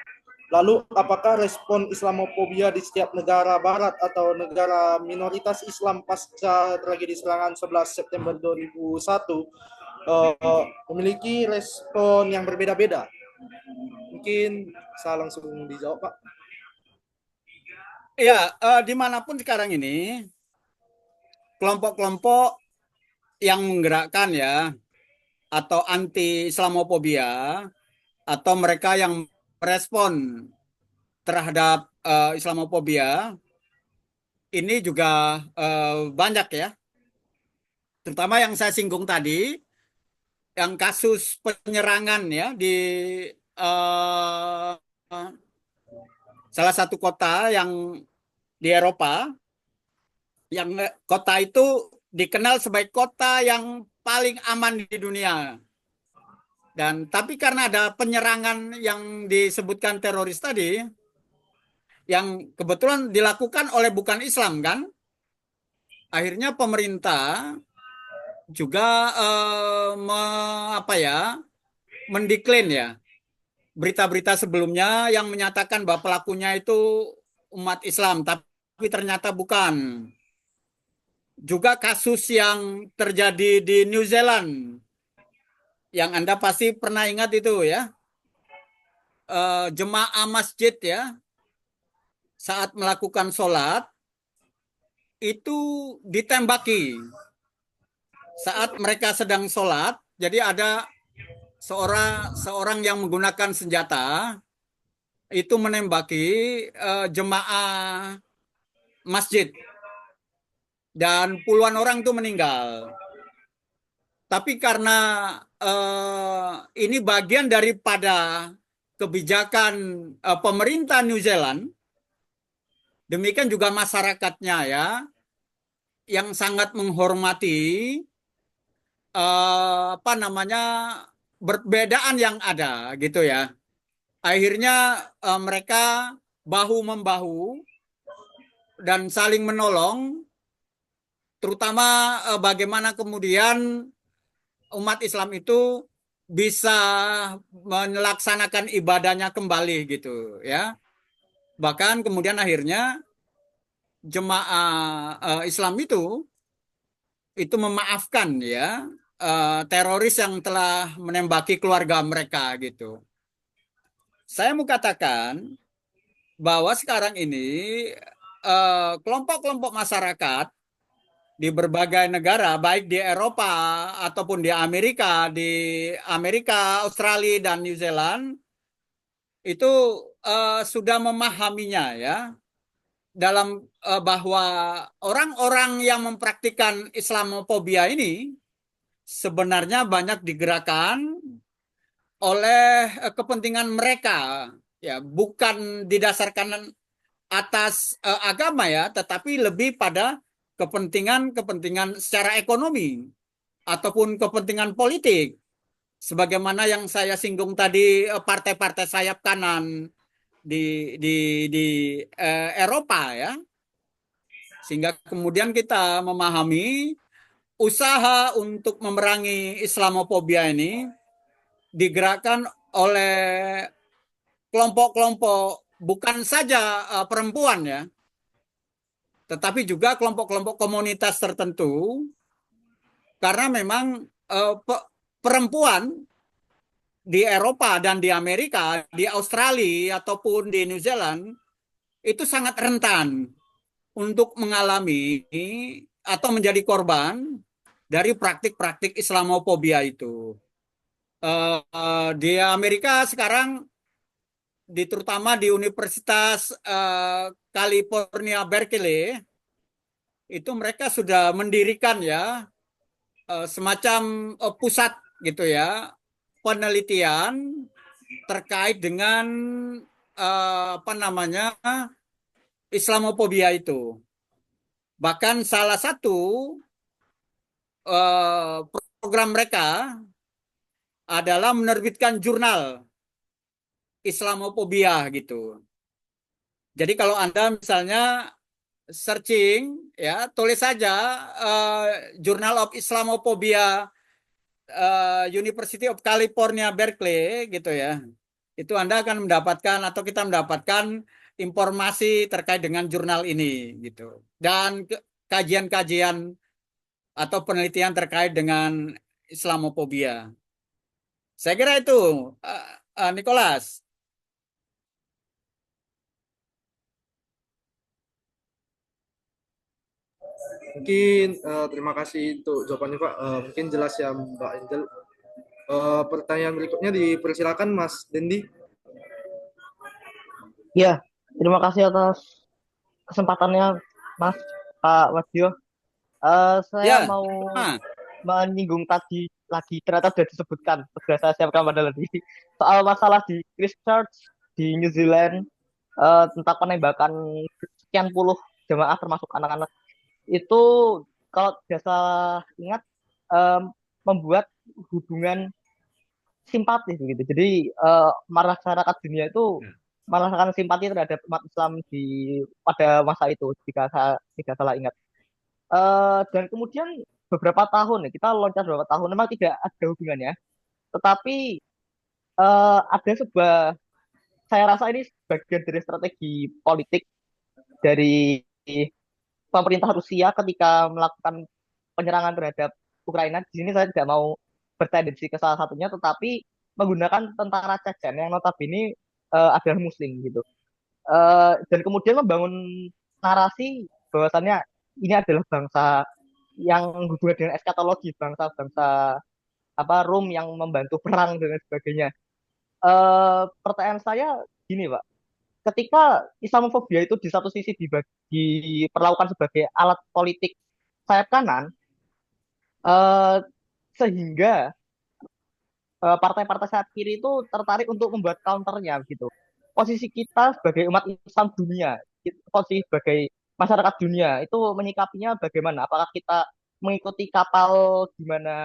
[SPEAKER 1] Lalu, apakah respon Islamofobia di setiap negara barat atau negara minoritas Islam pasca tragedi serangan 11 September 2001 memiliki respon yang berbeda-beda? Mungkin saya langsung dijawab, Pak.
[SPEAKER 2] Ya, dimanapun sekarang ini, kelompok-kelompok yang menggerakkan ya, atau anti-Islamofobia, atau mereka yang merespon terhadap Islamofobia, ini juga banyak ya. Terutama yang saya singgung tadi, yang kasus penyerangan ya di salah satu kota yang di Eropa, yang kota itu dikenal sebagai kota yang paling aman di dunia. Dan tapi karena ada penyerangan yang disebutkan teroris tadi, yang kebetulan dilakukan oleh bukan Islam kan, akhirnya pemerintah juga mendeklaim ya berita-berita sebelumnya yang menyatakan bahwa pelakunya itu umat Islam, tapi ternyata bukan. juga kasus yang terjadi di New Zealand, yang Anda pasti pernah ingat itu ya, jemaah masjid ya, saat melakukan sholat itu ditembaki saat mereka sedang sholat. Jadi ada seorang yang menggunakan senjata itu menembaki jemaah masjid dan puluhan orang itu meninggal. Tapi karena ini bagian daripada kebijakan pemerintah New Zealand, demikian juga masyarakatnya ya, yang sangat menghormati apa namanya perbedaan yang ada gitu ya. Akhirnya mereka bahu membahu dan saling menolong, terutama bagaimana kemudian umat Islam itu bisa melaksanakan ibadahnya kembali gitu ya. Bahkan kemudian akhirnya jemaah Islam itu memaafkan ya teroris yang telah menembaki keluarga mereka gitu. Saya mau katakan bahwa sekarang ini kelompok-kelompok masyarakat di berbagai negara, baik di Eropa ataupun di Amerika, Australia dan New Zealand, itu sudah memahaminya ya, dalam bahwa orang-orang yang mempraktikkan Islamophobia ini sebenarnya banyak digerakkan oleh kepentingan mereka, ya, bukan didasarkan atas agama ya, tetapi lebih pada kepentingan-kepentingan secara ekonomi ataupun kepentingan politik. Sebagaimana yang saya singgung tadi, partai-partai sayap kanan di Eropa ya. Sehingga kemudian kita memahami usaha untuk memerangi Islamophobia ini digerakkan oleh kelompok-kelompok bukan saja perempuan ya, tetapi juga kelompok-kelompok komunitas tertentu, karena memang perempuan di Eropa dan di Amerika, di Australia ataupun di New Zealand itu sangat rentan untuk mengalami atau menjadi korban dari praktik-praktik Islamophobia itu. Di Amerika sekarang, terutama di Universitas California Berkeley, itu mereka sudah mendirikan ya semacam pusat gitu ya, penelitian terkait dengan apa namanya Islamophobia itu. Bahkan salah satu program mereka adalah menerbitkan jurnal Islamophobia gitu. Jadi kalau Anda misalnya searching ya, tulis saja Journal of Islamophobia University of California Berkeley gitu ya. Itu Anda akan mendapatkan atau kita mendapatkan informasi terkait dengan jurnal ini gitu. Dan kajian-kajian atau penelitian terkait dengan Islamophobia. Saya kira itu, Nicholas.
[SPEAKER 1] Mungkin terima kasih untuk jawabannya Pak. Mungkin jelas ya Mbak Angel. Pertanyaan berikutnya dipersilakan Mas Dendi.
[SPEAKER 4] Ya, terima kasih atas kesempatannya, Mas Pak Wadio. Saya
[SPEAKER 2] Ya,
[SPEAKER 4] mau menyinggung tadi lagi, ternyata sudah disebutkan, sudah saya siapkan pada tadi, soal masalah di Christchurch di New Zealand, tentang penembakan sekian puluh jemaah termasuk anak-anak. Itu kalau biasa ingat, membuat hubungan simpatis begitu. Jadi masyarakat dunia itu merasakan simpati terhadap umat Islam pada masa itu, jika saya tidak salah ingat. Dan kemudian beberapa tahun, kita loncat beberapa tahun, memang tidak ada hubungannya. Tetapi ada saya rasa ini bagian dari strategi politik dari pemerintah Rusia ketika melakukan penyerangan terhadap Ukraina. Di sini saya tidak mau bertendensi ke salah satunya, tetapi menggunakan tentara Chechen yang notabene adalah Muslim gitu. Dan kemudian membangun narasi bahwasannya ini adalah bangsa yang hubungan dengan eskatologi, bangsa-bangsa apa Rom yang membantu perang dan lain sebagainya. Pertanyaan saya gini, Pak, ketika Islamofobia itu di satu sisi diperlakukan sebagai alat politik sayap kanan, eh, sehingga partai-partai sayap kiri itu tertarik untuk membuat counternya gitu. Posisi kita sebagai umat Islam dunia, posisi sebagai masyarakat dunia itu menyikapinya bagaimana? Apakah kita mengikuti kapal di mana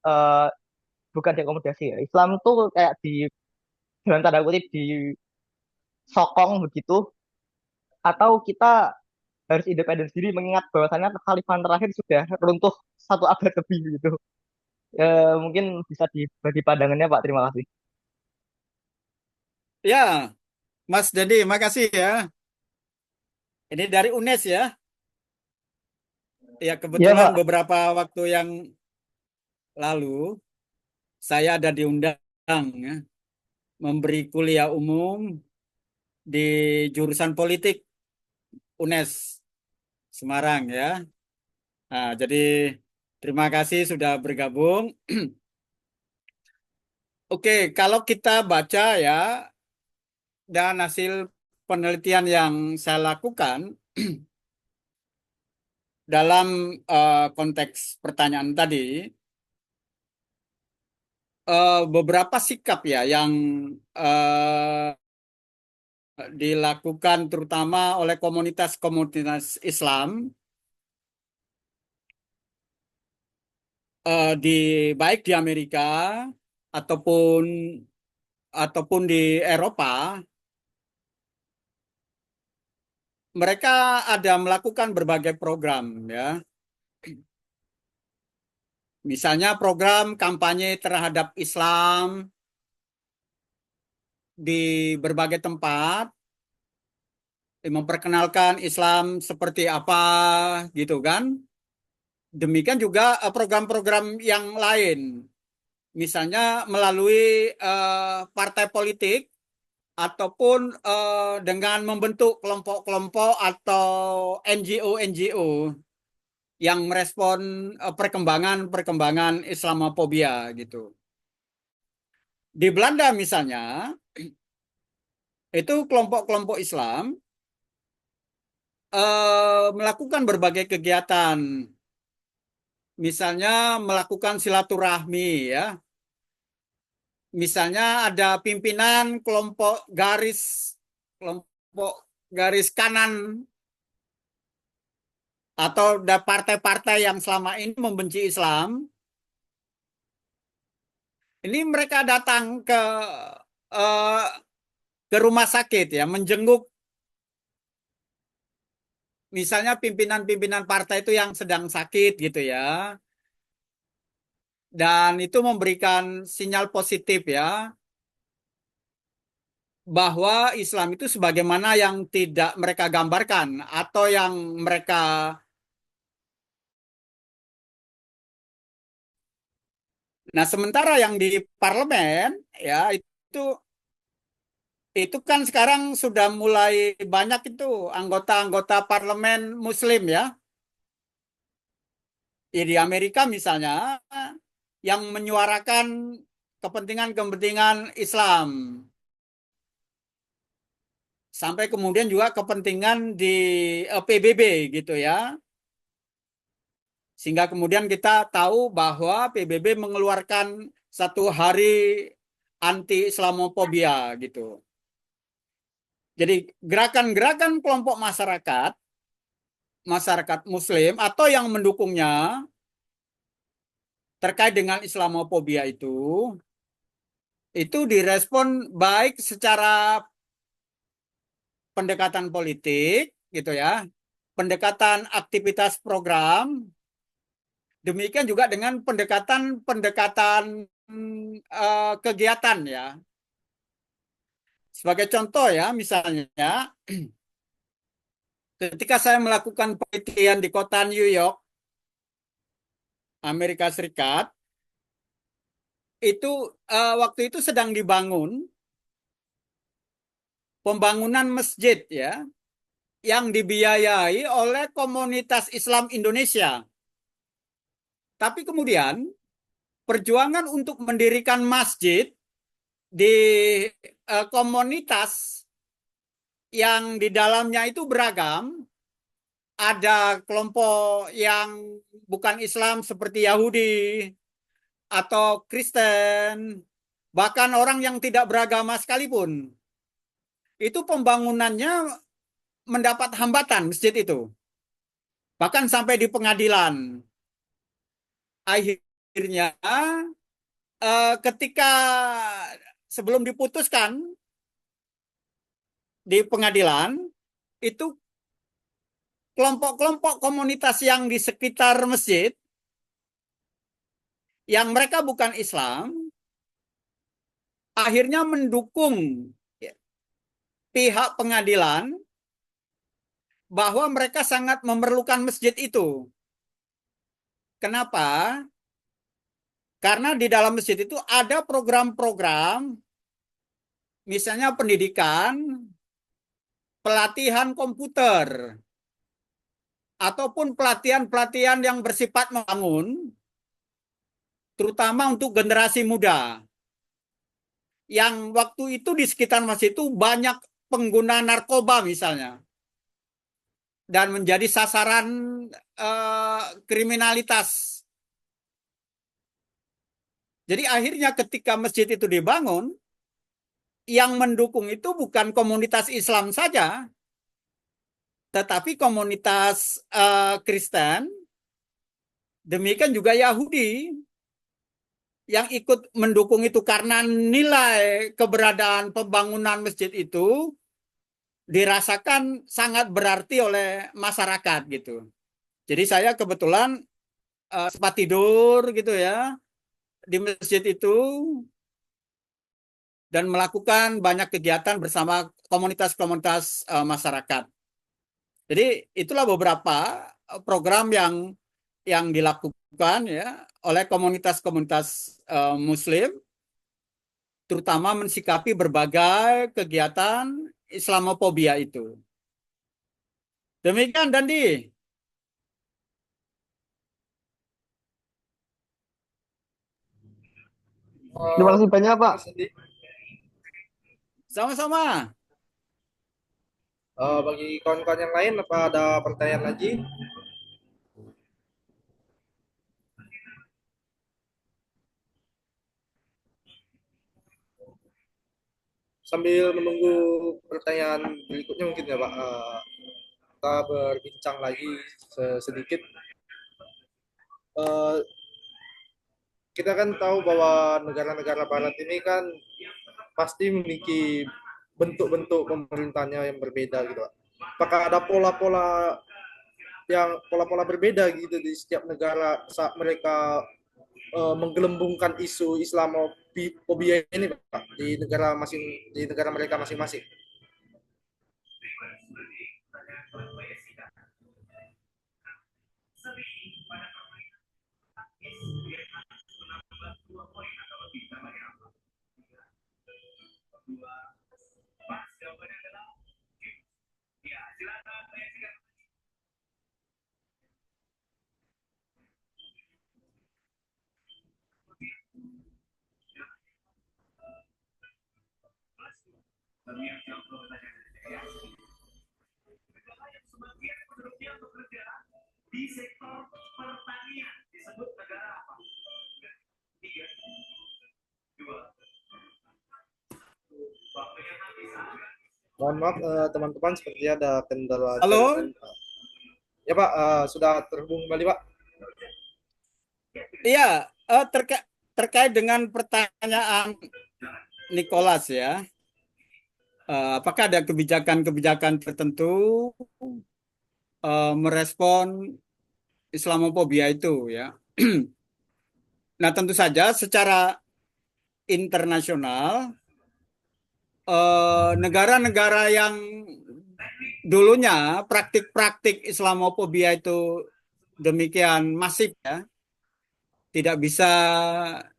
[SPEAKER 4] eh, bukan diakomodasi ya? Islam tuh kayak di dalam tanda kutip disokong begitu, atau kita harus independen sendiri mengingat bahwasannya kekhalifahan terakhir sudah runtuh 1 abad lebih gitu. Mungkin bisa dibagi pandangannya Pak. Terima kasih.
[SPEAKER 2] Ya, Mas Dedi, makasih ya. Ini dari UNES ya. Ya,
[SPEAKER 4] Iya
[SPEAKER 2] kebetulan
[SPEAKER 4] Pak.
[SPEAKER 2] beberapa waktu yang lalu saya ada diundang ya, memberi kuliah umum di jurusan politik UNES Semarang ya. Nah, jadi terima kasih sudah bergabung. Oke, kalau kita baca ya dan hasil penelitian yang saya lakukan dalam konteks pertanyaan tadi, beberapa sikap ya yang eh, dilakukan terutama oleh komunitas-komunitas Islam di baik di Amerika ataupun di Eropa, mereka ada melakukan berbagai program ya. Misalnya program kampanye terhadap Islam di berbagai tempat, memperkenalkan Islam seperti apa gitu kan. Demikian juga program-program yang lain, misalnya melalui partai politik ataupun dengan membentuk kelompok-kelompok atau NGO-NGO yang merespon perkembangan Islamofobia gitu. Di Belanda misalnya, itu kelompok-kelompok Islam melakukan berbagai kegiatan, misalnya melakukan silaturahmi ya. Misalnya ada pimpinan kelompok garis kanan atau ada partai-partai yang selama ini membenci Islam. Ini mereka datang eh, ke rumah sakit ya, menjenguk misalnya pimpinan-pimpinan partai itu yang sedang sakit gitu ya. Dan itu memberikan sinyal positif ya, bahwa Islam itu sebagaimana yang tidak mereka gambarkan atau yang mereka. Nah, sementara yang di parlemen ya itu kan sekarang sudah mulai banyak itu anggota-anggota parlemen Muslim ya. Ya, di Amerika misalnya yang menyuarakan kepentingan-kepentingan Islam, sampai kemudian juga kepentingan di PBB gitu ya. Sehingga kemudian kita tahu bahwa PBB mengeluarkan satu hari anti Islamofobia gitu. Jadi gerakan-gerakan kelompok masyarakat Muslim atau yang mendukungnya terkait dengan Islamofobia itu direspon baik secara pendekatan politik gitu ya, pendekatan aktivitas program, demikian juga dengan pendekatan kegiatan ya. Sebagai contoh ya, misalnya ketika saya melakukan penelitian di kota New York, Amerika Serikat, itu waktu itu sedang dibangun pembangunan masjid ya, yang dibiayai oleh komunitas Islam Indonesia. Tapi kemudian perjuangan untuk mendirikan masjid di komunitas yang di dalamnya itu beragam, ada kelompok yang bukan Islam seperti Yahudi atau Kristen, bahkan orang yang tidak beragama sekalipun. Itu pembangunannya mendapat hambatan masjid itu. Bahkan sampai di pengadilan. Akhirnya ketika sebelum diputuskan di pengadilan, itu kelompok-kelompok komunitas yang di sekitar masjid yang mereka bukan Islam akhirnya mendukung pihak pengadilan bahwa mereka sangat memerlukan masjid itu. Kenapa? Karena di dalam masjid itu ada program-program, misalnya pendidikan, pelatihan komputer, ataupun pelatihan-pelatihan yang bersifat membangun, terutama untuk generasi muda. Yang waktu itu di sekitar masjid itu banyak pengguna narkoba misalnya. Dan menjadi sasaran kriminalitas. Jadi akhirnya ketika masjid itu dibangun, yang mendukung itu bukan komunitas Islam saja, tetapi komunitas Kristen, demikian juga Yahudi, yang ikut mendukung itu karena nilai keberadaan pembangunan masjid itu dirasakan sangat berarti oleh masyarakat gitu. Jadi saya kebetulan sempat tidur gitu ya di masjid itu dan melakukan banyak kegiatan bersama komunitas-komunitas masyarakat. Jadi itulah beberapa program yang dilakukan ya oleh komunitas-komunitas Muslim, terutama mensikapi berbagai kegiatan Islamofobia itu. Demikian, Dandi.
[SPEAKER 4] Terima kasih banyak, Pak.
[SPEAKER 2] Sama-sama.
[SPEAKER 1] Bagi kawan-kawan yang lain, apa ada pertanyaan lagi? Sambil menunggu pertanyaan berikutnya mungkin ya Pak, kita berbincang lagi sedikit. Kita kan tahu bahwa negara-negara Barat ini kan pasti memiliki bentuk-bentuk pemerintahnya yang berbeda gitu Pak. Apakah ada pola-pola berbeda gitu di setiap negara saat mereka menggelembungkan isu Islamofobia ini Pak di negara mereka masing-masing? Mohon maaf teman-teman, sepertinya ada kendala
[SPEAKER 2] Halo?
[SPEAKER 1] jaringan. Ya Pak, sudah terhubung kembali Pak.
[SPEAKER 2] Iya, terkait dengan pertanyaan Nicholas ya. Apakah ada kebijakan-kebijakan tertentu merespon Islamofobia itu ya? Nah, tentu saja secara internasional negara-negara yang dulunya praktik-praktik Islamofobia itu demikian masif ya, tidak bisa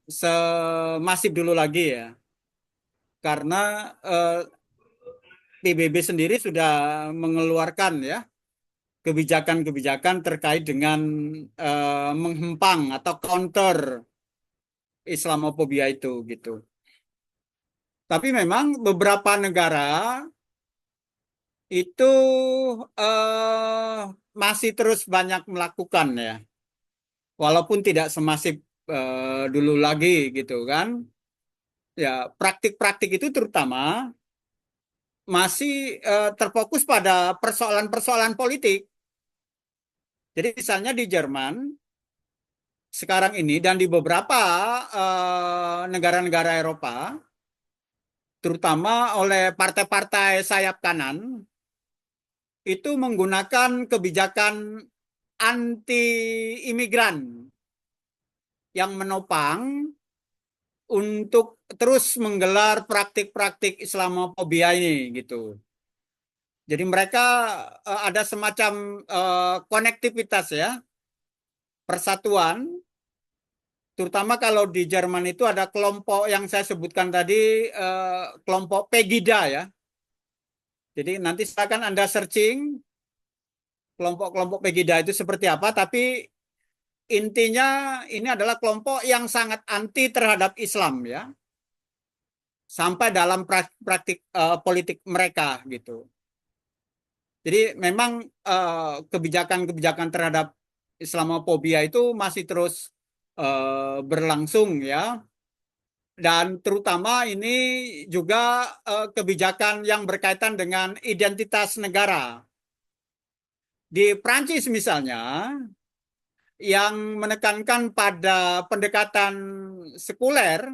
[SPEAKER 2] semasif dulu lagi ya, karena PBB sendiri sudah mengeluarkan ya kebijakan-kebijakan terkait dengan menghempang atau counter Islamofobia itu gitu. Tapi memang beberapa negara itu masih terus banyak melakukan ya, walaupun tidak semasif dulu lagi gitu kan. Ya, praktik-praktik itu terutama masih terfokus pada persoalan-persoalan politik. Jadi misalnya di Jerman sekarang ini dan di beberapa negara-negara Eropa, terutama oleh partai-partai sayap kanan, itu menggunakan kebijakan anti imigran yang menopang untuk terus menggelar praktik-praktik Islamofobia ini gitu. Jadi mereka ada semacam konektivitas ya, persatuan, terutama kalau di Jerman itu ada kelompok yang saya sebutkan tadi, kelompok Pegida ya. Jadi nanti silakan Anda searching kelompok-kelompok Pegida itu seperti apa, tapi intinya ini adalah kelompok yang sangat anti terhadap Islam ya, sampai dalam praktik politik mereka gitu. Jadi memang kebijakan-kebijakan terhadap Islamofobia itu masih terus berlangsung ya, dan terutama ini juga kebijakan yang berkaitan dengan identitas negara. Di Prancis misalnya, yang menekankan pada pendekatan sekuler,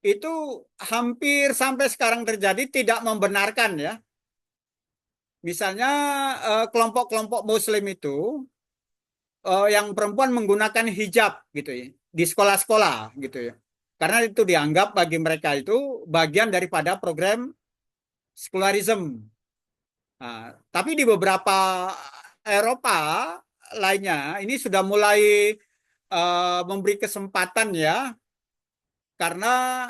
[SPEAKER 2] itu hampir sampai sekarang terjadi tidak membenarkan ya. Misalnya kelompok-kelompok Muslim itu yang perempuan menggunakan hijab gitu ya di sekolah-sekolah gitu ya. Karena itu dianggap bagi mereka itu bagian daripada program sekularisme. Nah, tapi di beberapa Eropa lainnya ini sudah mulai memberi kesempatan ya, karena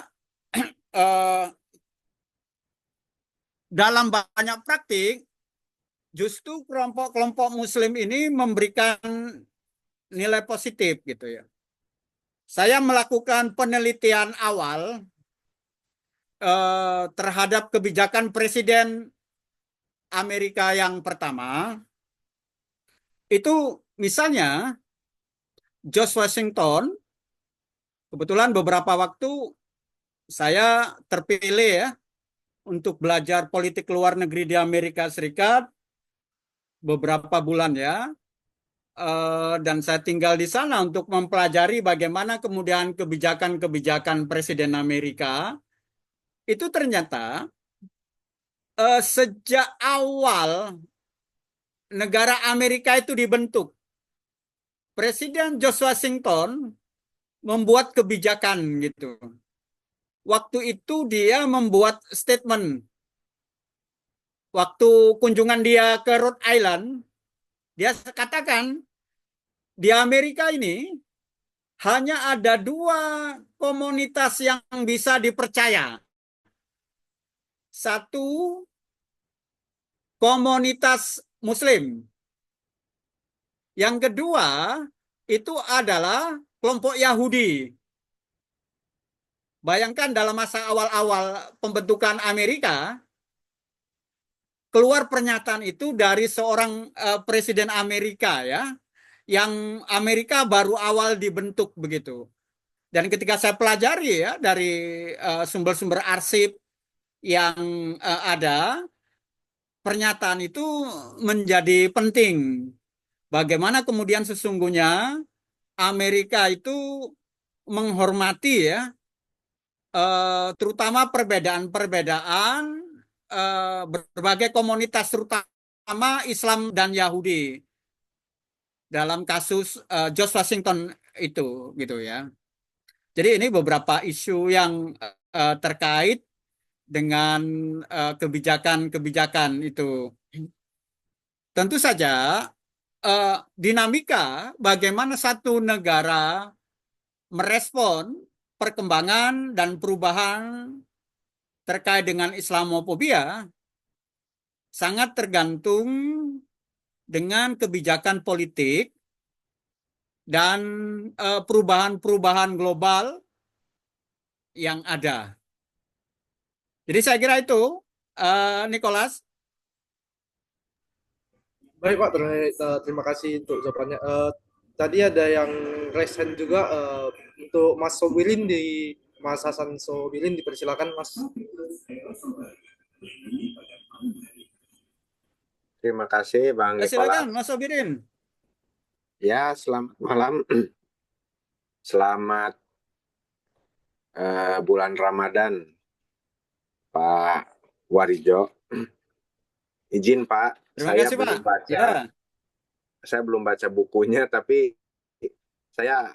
[SPEAKER 2] dalam banyak praktik justru kelompok-kelompok Muslim ini memberikan nilai positif gitu ya. Saya melakukan penelitian awal terhadap kebijakan Presiden Amerika yang pertama. Itu misalnya George Washington, kebetulan beberapa waktu saya terpilih ya untuk belajar politik luar negeri di Amerika Serikat beberapa bulan ya. Dan saya tinggal di sana untuk mempelajari bagaimana kemudian kebijakan-kebijakan Presiden Amerika itu ternyata sejak awal negara Amerika itu dibentuk, Presiden George Washington membuat kebijakan gitu. Waktu itu dia membuat statement. Waktu kunjungan dia ke Rhode Island, dia katakan di Amerika ini hanya ada dua komunitas yang bisa dipercaya. Satu, komunitas Muslim. Yang kedua, itu adalah kelompok Yahudi. Bayangkan dalam masa awal-awal pembentukan Amerika, keluar pernyataan itu dari seorang presiden Amerika ya, yang Amerika baru awal dibentuk begitu. Dan ketika saya pelajari ya dari sumber-sumber arsip yang ada, pernyataan itu menjadi penting. Bagaimana kemudian sesungguhnya Amerika itu menghormati ya, terutama perbedaan-perbedaan berbagai komunitas, terutama Islam dan Yahudi dalam kasus George Washington itu gitu ya. Jadi ini beberapa isu yang terkait dengan kebijakan-kebijakan itu. Tentu saja dinamika bagaimana satu negara merespon perkembangan dan perubahan terkait dengan Islamofobia sangat tergantung dengan kebijakan politik dan perubahan-perubahan global yang ada. Jadi saya kira itu, Nicholas.
[SPEAKER 1] Baik Pak, terima kasih untuk jawabannya. Tadi ada yang raise hand juga untuk Mas Sobilin di Mas Hasan Sobilin, dipersilakan Mas.
[SPEAKER 5] Terima kasih Bang
[SPEAKER 2] Silakan
[SPEAKER 5] Nicholas.
[SPEAKER 2] Mas Sobirin.
[SPEAKER 5] Ya, selamat malam. Selamat bulan Ramadan, Pak Warijo. Izin Pak,
[SPEAKER 2] Terima
[SPEAKER 5] saya
[SPEAKER 2] kasih,
[SPEAKER 5] belum
[SPEAKER 2] Pak.
[SPEAKER 5] baca,
[SPEAKER 2] Ya.
[SPEAKER 5] saya belum baca bukunya, tapi saya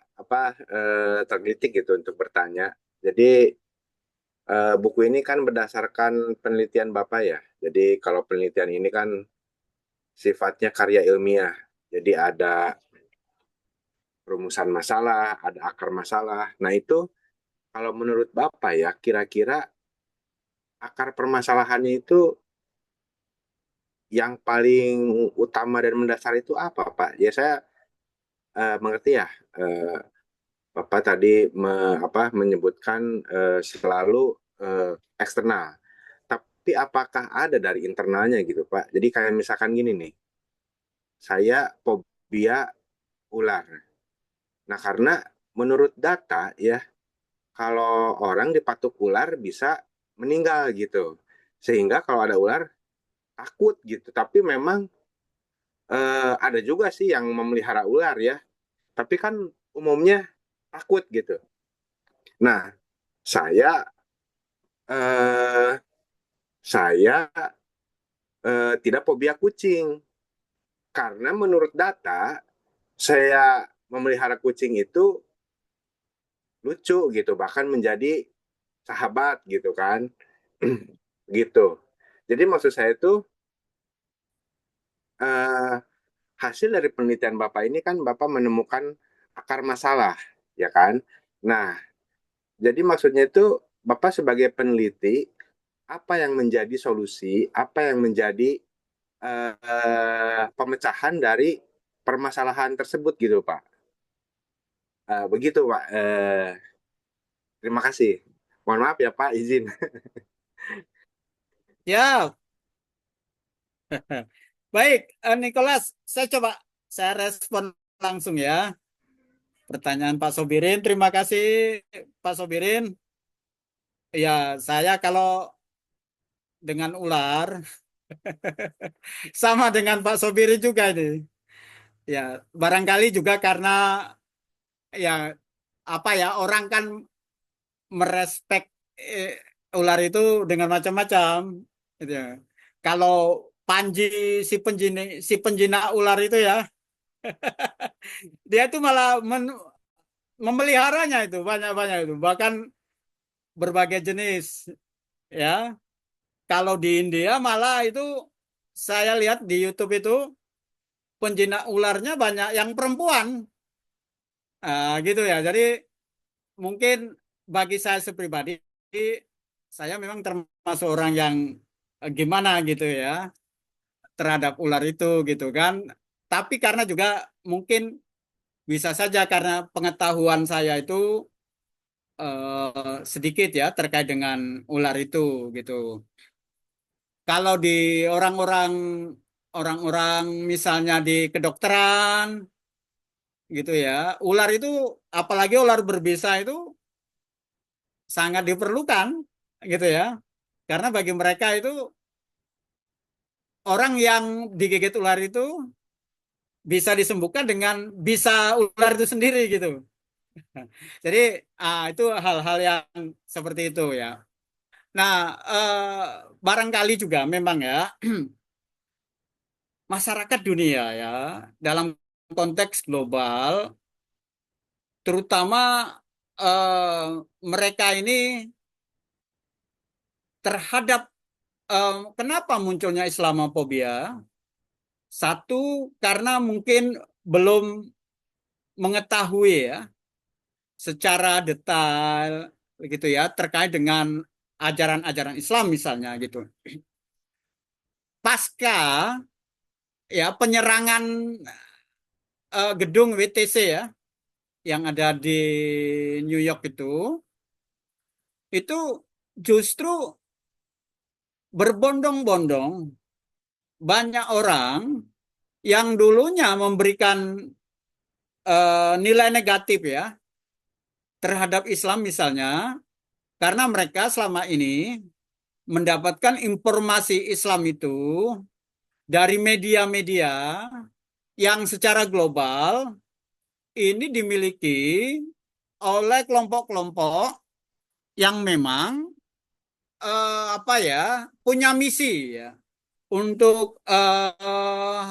[SPEAKER 5] tergelitik gitu untuk bertanya. Jadi buku ini kan berdasarkan penelitian Bapak ya. Jadi kalau penelitian ini kan sifatnya karya ilmiah. Jadi ada rumusan masalah, ada akar masalah. Nah itu kalau menurut Bapak ya, kira-kira akar permasalahannya itu yang paling utama dan mendasar itu apa, Pak? Ya saya mengerti ya, Bapak tadi menyebutkan selalu eksternal. Tapi apakah ada dari internalnya gitu, Pak? Jadi kayak misalkan gini nih, saya fobia ular. Nah karena menurut data ya, kalau orang dipatuk ular bisa meninggal gitu. Sehingga kalau ada ular takut gitu. Tapi memang ada juga sih yang memelihara ular ya. Tapi kan umumnya takut gitu. Nah, saya eh, saya tidak fobia kucing karena menurut data saya memelihara kucing itu lucu gitu, bahkan menjadi sahabat gitu kan, gitu. Jadi maksud saya itu eh, hasil dari penelitian Bapak ini kan Bapak menemukan akar masalah, ya kan? Nah, jadi maksudnya itu Bapak sebagai peneliti, apa yang menjadi solusi, apa yang menjadi pemecahan dari permasalahan tersebut gitu Pak. Begitu Pak. Terima kasih. Mohon maaf ya Pak, izin.
[SPEAKER 2] Ya. Baik, Nicholas, saya respon langsung ya. Pertanyaan Pak Sobirin, terima kasih Pak Sobirin. Ya, saya kalau dengan ular sama dengan Pak Sobirin juga ini. Ya, barangkali juga karena ya apa ya orang kan merespek ular itu dengan macam-macam gitu ya. Kalau Panji si penjinak ular itu ya, dia itu malah memeliharanya itu banyak-banyak itu, bahkan berbagai jenis ya. Kalau di India malah itu saya lihat di YouTube itu penjinak ularnya banyak yang perempuan. Gitu ya. Jadi mungkin bagi saya pribadi, saya memang termasuk orang yang gimana gitu ya terhadap ular itu gitu kan. Tapi karena juga mungkin bisa saja karena pengetahuan saya itu sedikit ya terkait dengan ular itu gitu. Kalau di orang-orang misalnya di kedokteran gitu ya, ular itu apalagi ular berbisa itu sangat diperlukan gitu ya. Karena bagi mereka itu orang yang digigit ular itu bisa disembuhkan dengan bisa ular itu sendiri gitu. Jadi itu hal-hal yang seperti itu ya. Nah, barangkali juga memang ya masyarakat dunia ya dalam konteks global, terutama mereka ini terhadap kenapa munculnya Islamophobia? Satu, karena mungkin belum mengetahui ya secara detail gitu ya terkait dengan ajaran-ajaran Islam misalnya gitu. Pasca ya penyerangan gedung WTC ya yang ada di New York itu justru berbondong-bondong banyak orang yang dulunya memberikan nilai negatif ya terhadap Islam misalnya, karena mereka selama ini mendapatkan informasi Islam itu dari media-media yang secara global ini dimiliki oleh kelompok-kelompok yang memang apa ya punya misi ya untuk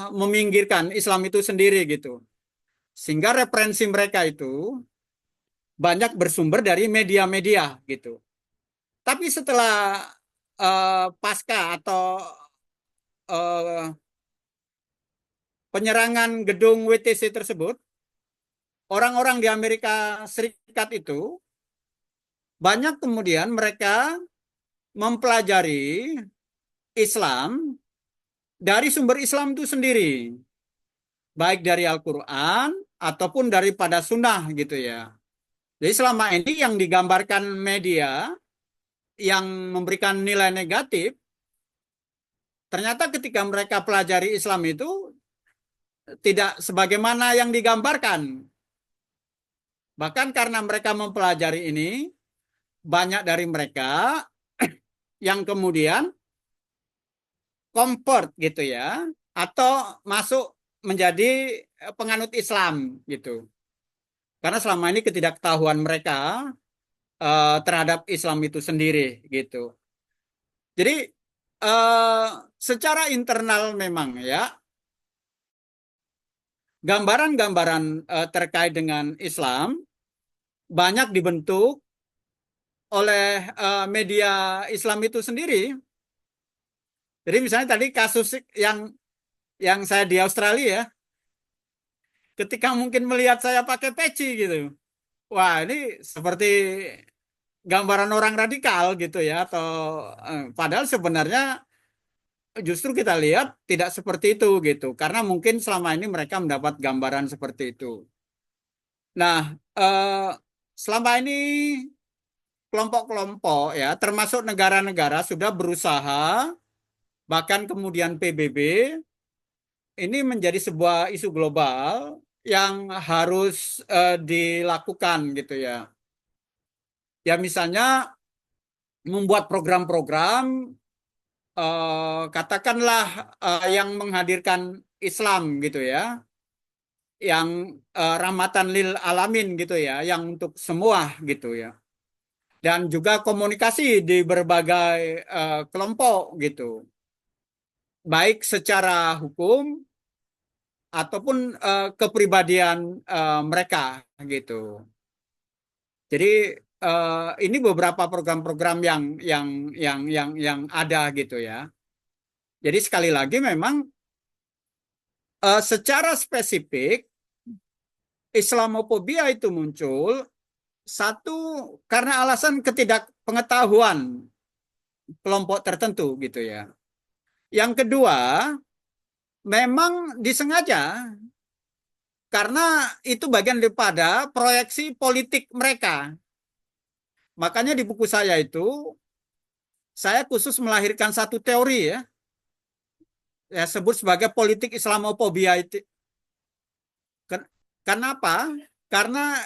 [SPEAKER 2] meminggirkan Islam itu sendiri gitu. Sehingga referensi mereka itu banyak bersumber dari media-media gitu. Tapi setelah pasca atau penyerangan gedung WTC tersebut, orang-orang di Amerika Serikat itu banyak kemudian mereka mempelajari Islam dari sumber Islam itu sendiri, baik dari Al-Quran ataupun daripada Sunnah gitu ya. Jadi selama ini yang digambarkan media yang memberikan nilai negatif, ternyata ketika mereka pelajari Islam itu tidak sebagaimana yang digambarkan. Bahkan karena mereka mempelajari ini, banyak dari mereka yang kemudian convert gitu ya, atau masuk menjadi penganut Islam gitu. Karena selama ini ketidaktahuan mereka terhadap Islam itu sendiri gitu. Jadi secara internal memang ya gambaran-gambaran terkait dengan Islam banyak dibentuk oleh media Islam itu sendiri. Jadi misalnya tadi kasus yang saya di Australia ya, ketika mungkin melihat saya pakai peci gitu, wah ini seperti gambaran orang radikal gitu ya, atau padahal sebenarnya justru kita lihat tidak seperti itu gitu, karena mungkin selama ini mereka mendapat gambaran seperti itu. Nah, selama ini kelompok-kelompok ya, termasuk negara-negara sudah berusaha, bahkan kemudian PBB, ini menjadi sebuah isu global yang harus dilakukan gitu ya. Ya misalnya membuat program-program katakanlah yang menghadirkan Islam gitu ya, yang rahmatan lil alamin gitu ya, yang untuk semua gitu ya. Dan juga komunikasi di berbagai kelompok gitu, baik secara hukum ataupun kepribadian mereka gitu. Jadi ini beberapa program-program yang ada gitu ya. Jadi sekali lagi memang secara spesifik Islamophobia itu muncul satu karena alasan ketidakpengetahuan kelompok tertentu gitu ya. Yang kedua, memang disengaja karena itu bagian daripada proyeksi politik mereka. Makanya di buku saya itu saya khusus melahirkan satu teori ya sebut sebagai politik Islamophobia itu. Kenapa? Karena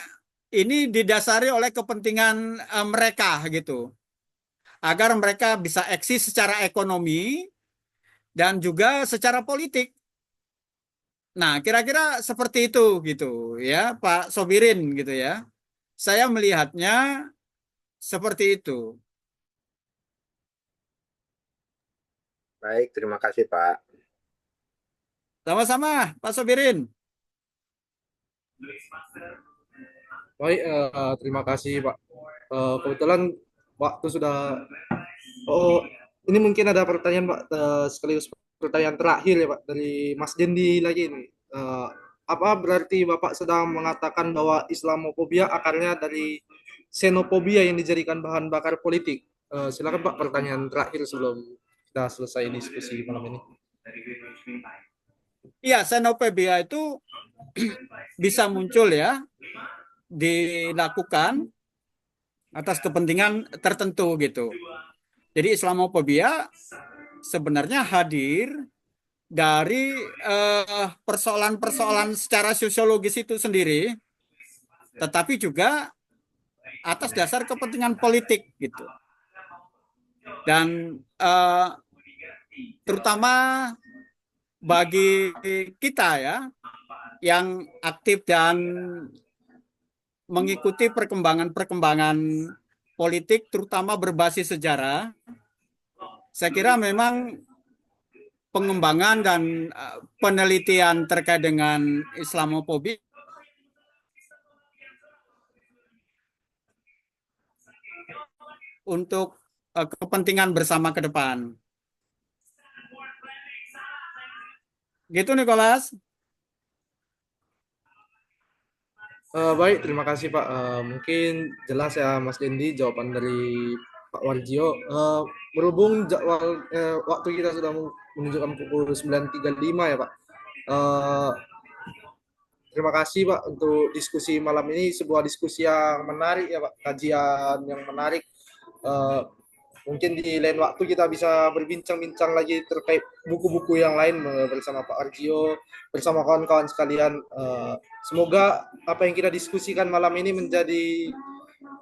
[SPEAKER 2] ini didasari oleh kepentingan mereka gitu, agar mereka bisa eksis secara ekonomi dan juga secara politik. Nah, kira-kira seperti itu gitu ya, Pak Sobirin gitu ya. Saya melihatnya seperti itu.
[SPEAKER 5] Baik, terima kasih Pak.
[SPEAKER 2] Sama-sama, Pak Sobirin.
[SPEAKER 1] Baik, terima kasih Pak. Kebetulan waktu sudah Oh, ini mungkin ada pertanyaan Pak, sekaligus pertanyaan terakhir ya Pak dari Mas Dendi lagi ini. Apa berarti Bapak sedang mengatakan bahwa Islamofobia akarnya dari xenofobia yang dijadikan bahan bakar politik? Silakan Pak, pertanyaan terakhir sebelum kita selesai diskusi malam ini.
[SPEAKER 2] Iya, xenofobia itu bisa muncul ya, dilakukan atas kepentingan tertentu gitu. Jadi Islamofobia sebenarnya hadir dari persoalan-persoalan secara sosiologis itu sendiri, tetapi juga atas dasar kepentingan politik gitu. Dan terutama bagi kita ya, yang aktif dan mengikuti perkembangan-perkembangan politik, terutama berbasis sejarah, saya kira memang pengembangan dan penelitian terkait dengan Islamofobia untuk kepentingan bersama ke depan. Gitu, Nicholas.
[SPEAKER 1] Baik, terima kasih Pak. Mungkin jelas ya Mas Dendi jawaban dari Pak Warjio. Berhubung jadwal waktu kita sudah menunjukkan pukul 9.35 ya Pak. Terima kasih Pak untuk diskusi malam ini, sebuah diskusi yang menarik ya Pak, kajian yang menarik. Mungkin di lain waktu kita bisa berbincang-bincang lagi terkait buku-buku yang lain bersama Pak Arjio, bersama kawan-kawan sekalian. Semoga apa yang kita diskusikan malam ini menjadi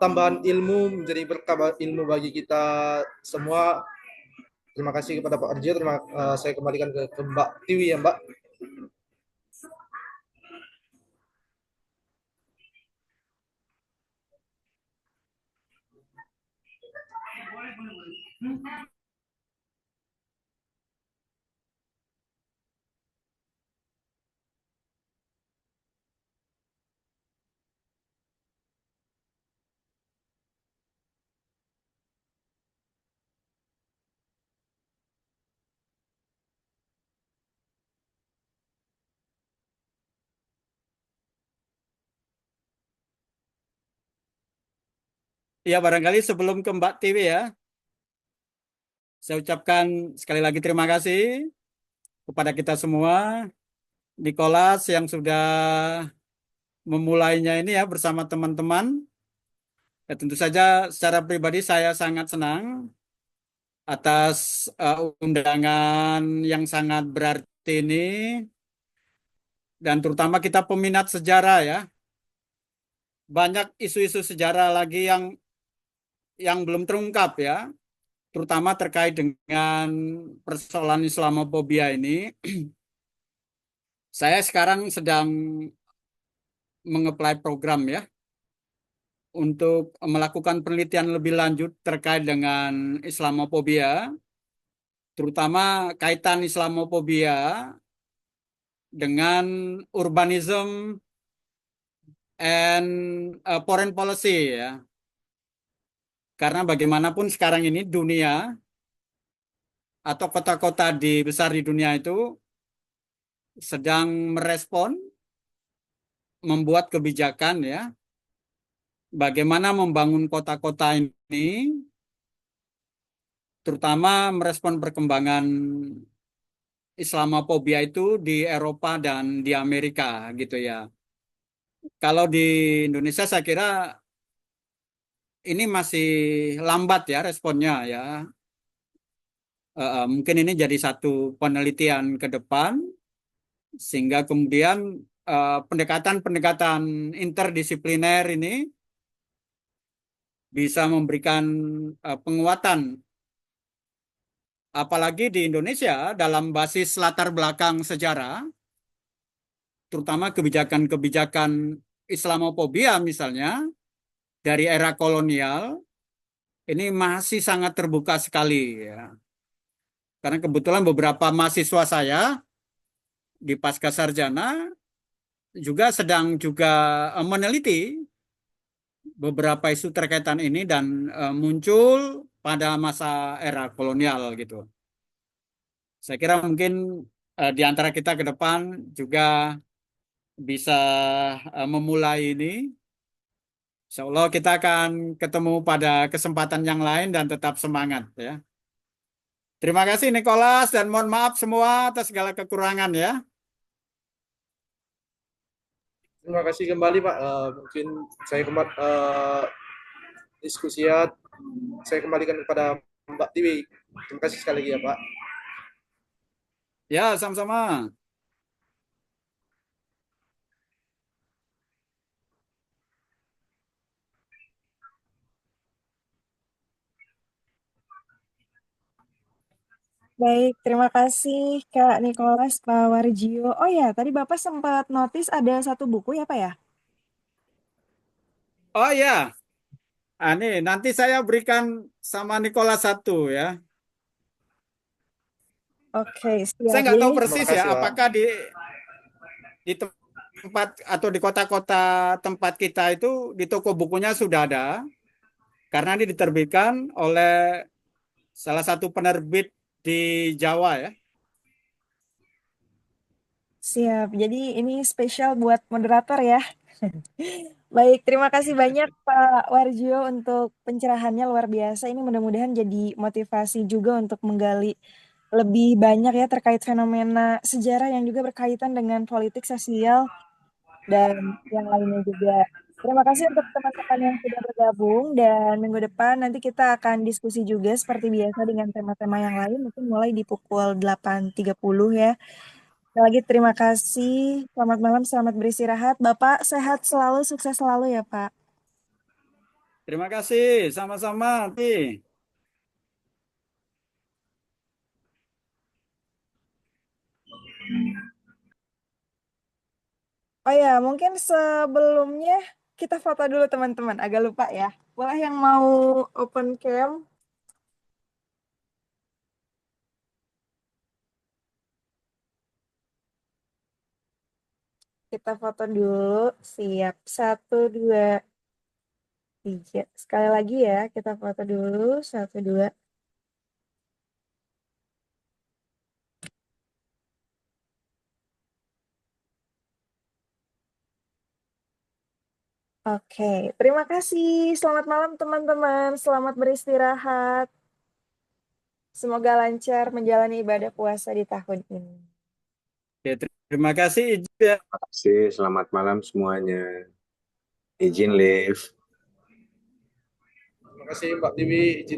[SPEAKER 1] tambahan ilmu, menjadi berkah ilmu bagi kita semua. Terima kasih kepada Pak Arjio. Saya kembalikan ke Mbak Tiwi ya Mbak.
[SPEAKER 2] Ya, barangkali sebelum ke Mbak Tiwi ya, saya ucapkan sekali lagi terima kasih kepada kita semua, Nicholas yang sudah memulainya ini ya bersama teman-teman. Ya, tentu saja secara pribadi saya sangat senang atas undangan yang sangat berarti ini, dan terutama kita peminat sejarah ya. Banyak isu-isu sejarah lagi yang belum terungkap ya, terutama terkait dengan persoalan Islamofobia ini. Saya sekarang sedang mengapply program ya untuk melakukan penelitian lebih lanjut terkait dengan Islamofobia, terutama kaitan Islamofobia dengan urbanism and foreign policy ya. Karena bagaimanapun sekarang ini dunia atau kota-kota besar di dunia itu sedang merespon, membuat kebijakan ya, bagaimana membangun kota-kota ini, terutama merespon perkembangan Islamofobia itu di Eropa dan di Amerika gitu ya. Kalau di Indonesia saya kira ini masih lambat ya responnya ya. Mungkin ini jadi satu penelitian ke depan, sehingga kemudian pendekatan-pendekatan interdisipliner ini bisa memberikan penguatan, apalagi di Indonesia dalam basis latar belakang sejarah, terutama kebijakan-kebijakan Islamofobia misalnya dari era kolonial ini masih sangat terbuka sekali ya. Karena kebetulan beberapa mahasiswa saya di pasca sarjana juga sedang meneliti beberapa isu terkaitan ini, dan muncul pada masa era kolonial gitu. Saya kira mungkin di antara kita ke depan juga bisa memulai ini. Insya Allah kita akan ketemu pada kesempatan yang lain dan tetap semangat ya. Terima kasih Nicholas dan mohon maaf semua atas segala kekurangan ya.
[SPEAKER 1] Terima kasih kembali Pak. Mungkin saya diskusinya saya kembalikan kepada Mbak Tiwi. Terima kasih sekali lagi ya Pak.
[SPEAKER 2] Ya, sama-sama.
[SPEAKER 6] Baik, terima kasih Kak Nicholas, Pak Warjio. Oh ya, tadi Bapak sempat notice ada satu buku ya Pak ya?
[SPEAKER 2] Oh ya, nih nanti saya berikan sama Nicholas satu ya.
[SPEAKER 6] Oke,
[SPEAKER 2] Saya
[SPEAKER 6] siap.
[SPEAKER 2] nggak tahu
[SPEAKER 6] Jadi,
[SPEAKER 2] persis
[SPEAKER 1] Terima
[SPEAKER 2] ya,
[SPEAKER 1] kasih, Pak.
[SPEAKER 2] apakah di tempat atau di kota-kota tempat kita itu di toko bukunya sudah ada, karena ini diterbitkan oleh salah satu penerbit di Jawa ya.
[SPEAKER 6] siap. Jadi ini spesial buat moderator ya. Baik, terima kasih banyak Pak Warjio untuk pencerahannya luar biasa. Ini mudah-mudahan jadi motivasi juga untuk menggali lebih banyak ya terkait fenomena sejarah yang juga berkaitan dengan politik sosial dan yang lainnya juga. Terima kasih untuk teman-teman yang sudah bergabung dan minggu depan nanti kita akan diskusi juga seperti biasa dengan tema-tema yang lain mungkin mulai di pukul 8.30 ya. Sekali lagi terima kasih. Selamat malam, selamat beristirahat. Bapak sehat selalu, sukses selalu ya, Pak.
[SPEAKER 2] Terima kasih, sama-sama.
[SPEAKER 6] Oh ya, mungkin sebelumnya kita foto dulu teman-teman. Agak lupa ya. Boleh yang mau open cam? Kita foto dulu. Siap. 1, 2, 3. Sekali lagi ya, kita foto dulu. 1, 2. Oke, terima kasih. Selamat malam teman-teman. Selamat beristirahat. Semoga lancar menjalani ibadah puasa di tahun ini.
[SPEAKER 2] Oke, terima kasih.
[SPEAKER 5] Terima kasih, selamat malam semuanya. Izin live.
[SPEAKER 1] Terima kasih Mbak Tiwi. Izin